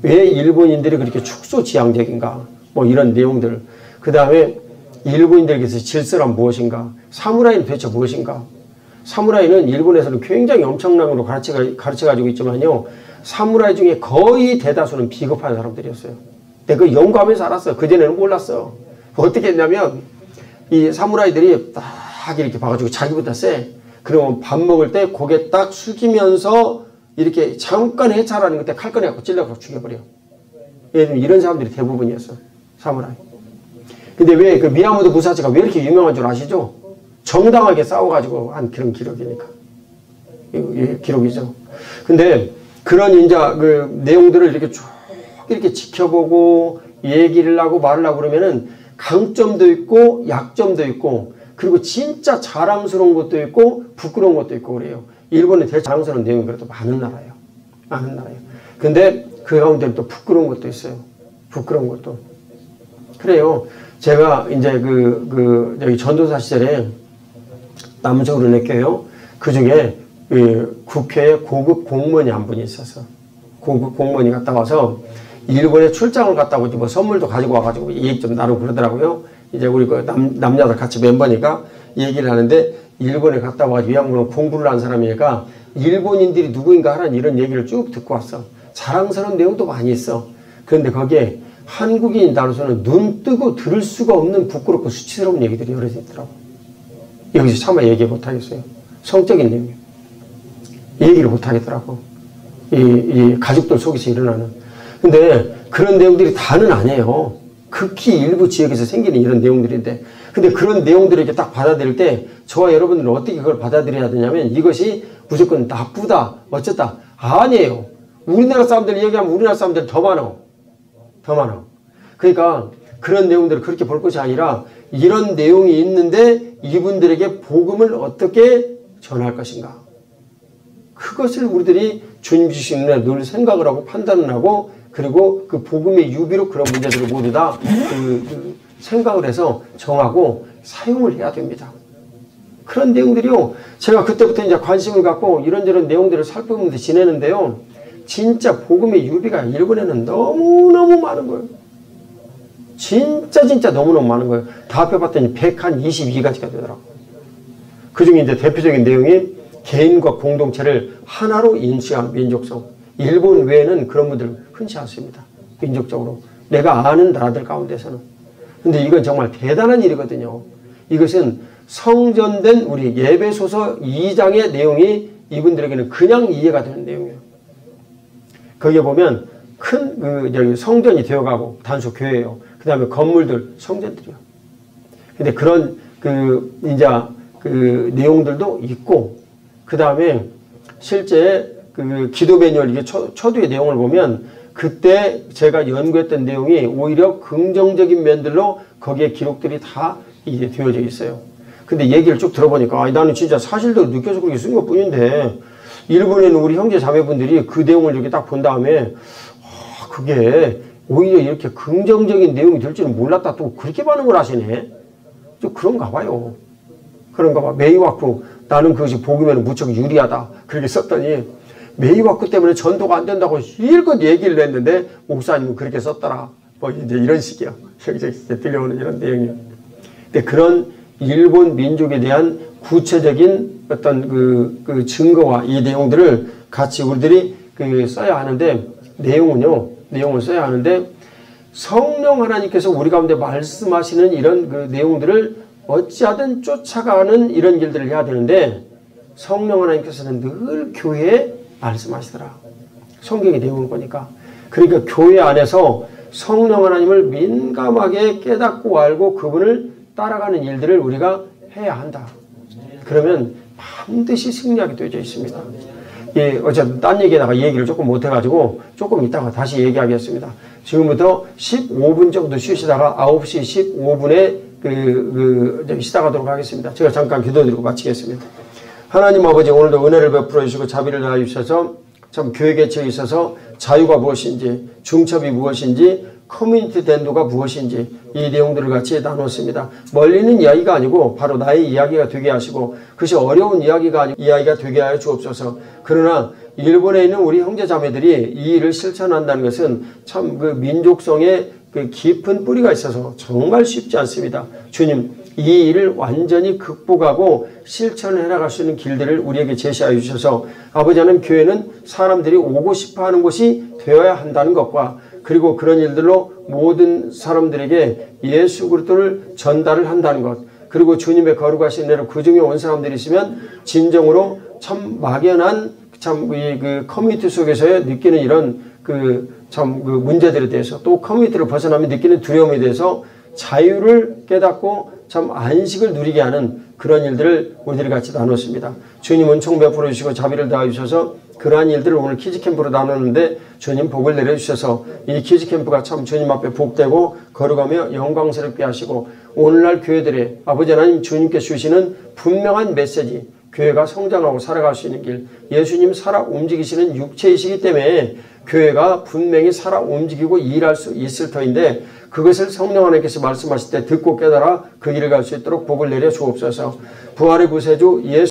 왜 일본인들이 그렇게 축소지향적인가, 뭐 이런 내용들, 그 다음에 일본인들에게서 질서란 무엇인가, 사무라이는 도대체 무엇인가. 사무라이는 일본에서는 굉장히 엄청난 걸로 가르쳐가지고 있지만요, 사무라이 중에 거의 대다수는 비겁한 사람들이었어요. 내가 그 연구하면서 알았어요. 그전에는 몰랐어. 어떻게 했냐면 이 사무라이들이 딱 이렇게 봐가지고 자기보다 세. 그러면 밥 먹을 때 고개 딱 숙이면서 이렇게 잠깐 해찰하는 그때 칼 꺼내갖고 찔러갖고 죽여버려. 이런 사람들이 대부분이었어. 사무라이. 근데 왜 그 미야모토 무사시가 왜 이렇게 유명한 줄 아시죠? 정당하게 싸워가지고 한 그런 기록이니까. 기록이죠. 근데 그런 이제 그 내용들을 이렇게 쭉 이렇게 지켜보고 얘기를 하고 말을 하고 그러면은 강점도 있고 약점도 있고 그리고 진짜 자랑스러운 것도 있고 부끄러운 것도 있고 그래요. 일본의 대자랑스러운 내용이 그래도 많은 나라예요. 아는 나라예요. 근데 그 가운데 또 부끄러운 것도 있어요. 부끄러운 것도. 그래요. 제가 이제 여기 전도사 시절에 남쪽으로 냈게요. 그 중에 국회에 고급 공무원이 한 분이 있어서 고급 공무원이 갔다 와서 일본에 출장을 갔다 오지 뭐 선물도 가지고 와가지고 얘기 좀 나누고 그러더라고요. 이제 우리 그 남자들 같이 멤버니까 얘기를 하는데 일본에 갔다 와가지고 이 양반은 공부를 한 사람이니까 일본인들이 누구인가 하는 이런 얘기를 쭉 듣고 왔어. 자랑스러운 내용도 많이 있어. 그런데 거기에 한국인이다로서는 눈 뜨고 들을 수가 없는 부끄럽고 수치스러운 얘기들이 여러 개 있더라고. 여기서 차마 얘기 못하겠어요. 성적인 내용이에요. 얘기를 못하겠더라고. 이 가족들 속에서 일어나는. 근데 그런 내용들이 다는 아니에요. 극히 일부 지역에서 생기는 이런 내용들인데, 근데 그런 내용들을 이렇게 딱 받아들일 때 저와 여러분들은 어떻게 그걸 받아들여야 되냐면 이것이 무조건 나쁘다 어쨌다 아니에요. 우리나라 사람들 얘기하면 우리나라 사람들 더 많아. 더 많아. 그러니까 그런 내용들을 그렇게 볼 것이 아니라 이런 내용이 있는데 이분들에게 복음을 어떻게 전할 것인가. 그것을 우리들이 주님 주신 은혜로 늘 생각을 하고 판단을 하고 그리고 그 복음의 유비로 그런 문제들을 모두 다 생각을 해서 정하고 사용을 해야 됩니다. 그런 내용들이요. 제가 그때부터 이제 관심을 갖고 이런저런 내용들을 살펴보면서 지내는데요. 진짜 복음의 유비가 일본에는 너무너무 많은 거예요. 진짜 너무너무 많은 거예요. 다 합해봤더니 122가지가 되더라고요. 그 중에 이제 대표적인 내용이 개인과 공동체를 하나로 인식한 민족성. 일본 외에는 그런 분들 흔치 않습니다. 민족적으로. 내가 아는 나라들 가운데서는. 근데 이건 정말 대단한 일이거든요. 이것은 성전된 우리 예배소서 2장의 내용이 이분들에게는 그냥 이해가 되는 내용이에요. 거기에 보면 큰 성전이 되어가고 단수 교회예요. 그 다음에 건물들 성전들이요. 근데 그런 내용들도 있고 그 다음에 실제 기도 매뉴얼 이게 초두의 내용을 보면 그때 제가 연구했던 내용이 오히려 긍정적인 면들로 거기에 기록들이 다 이제 되어져 있어요. 근데 얘기를 쭉 들어보니까 나는 진짜 사실대로 느껴서 그렇게 쓴 것 뿐인데 일본에는 우리 형제 자매분들이 그 내용을 이렇게 딱 본 다음에 그게 오히려 이렇게 긍정적인 내용이 될 줄은 몰랐다 또 그렇게 반응을 하시네. 좀 그런가 봐요. 그런가 봐. 메이와쿠 나는 그것이 복음에는 무척 유리하다. 그렇게 썼더니 메이와쿠 때문에 전도가 안 된다고 실컷 얘기를 했는데 목사님은 그렇게 썼더라. 뭐 이제 이런 식이요. 여기저기 들려오는 이런 내용이요. 근데 그런 일본 민족에 대한 구체적인 어떤 그 증거와 이 내용들을 같이 우리들이 써야 하는데 내용을 써야 하는데 성령 하나님께서 우리 가운데 말씀하시는 이런 그 내용들을 어찌하든 쫓아가는 이런 일들을 해야 되는데 성령 하나님께서는 늘 교회에 말씀하시더라. 성경의 내용을 보니까. 그러니까 교회 안에서 성령 하나님을 민감하게 깨닫고 알고 그분을 따라가는 일들을 우리가 해야 한다. 그러면 반드시 승리하게 되어져 있습니다. 예, 어쨌든 딴 얘기에다가 얘기를 조금 못해가지고 조금 이따가 다시 얘기하겠습니다. 지금부터 15분 정도 쉬시다가 9시 15분에 시작하도록 하겠습니다. 제가 잠깐 기도드리고 마치겠습니다. 하나님 아버지 오늘도 은혜를 베풀어 주시고 자비를 다해 주셔서 참 교회 개척에 있어서 자유가 무엇인지 중첩이 무엇인지 커뮤니티伝道가 무엇인지 이 내용들을 같이 나눴습니다. 멀리는 이야기가 아니고 바로 나의 이야기가 되게 하시고 그것이 어려운 이야기가 아니고 이야기가 되게 하여 주옵소서. 그러나 일본에 있는 우리 형제자매들이 이 일을 실천한다는 것은 참 그 민족성의 그 깊은 뿌리가 있어서 정말 쉽지 않습니다. 주님 이 일을 완전히 극복하고 실천해 나갈 수 있는 길들을 우리에게 제시하여 주셔서 아버지 하나님 교회는 사람들이 오고 싶어하는 곳이 되어야 한다는 것과 그리고 그런 일들로 모든 사람들에게 예수 그리스도를 전달을 한다는 것 그리고 주님의 거룩하신 대로 그 중에 온 사람들이 있으면 진정으로 참 막연한 참 그 커뮤니티 속에서의 느끼는 이런 그 문제들에 대해서 또 커뮤니티를 벗어나면 느끼는 두려움에 대해서 자유를 깨닫고 참 안식을 누리게 하는 그런 일들을 우리들이 같이 나눴습니다. 주님 은총 베풀어 주시고 자비를 다해 주셔서 그러한 일들을 오늘 키즈캠프로 나눴는데 주님 복을 내려주셔서 이 키즈캠프가 참 주님 앞에 복되고 거룩하며 영광스럽게 하시고 오늘날 교회들의 아버지 하나님 주님께서 주시는 분명한 메시지 교회가 성장하고 살아갈 수 있는 길, 예수님 살아 움직이시는 육체이시기 때문에 교회가 분명히 살아 움직이고 일할 수 있을 터인데 그것을 성령 하나님께서 말씀하실 때 듣고 깨달아 그 길을 갈 수 있도록 복을 내려 주옵소서. 부활의 구세주 예수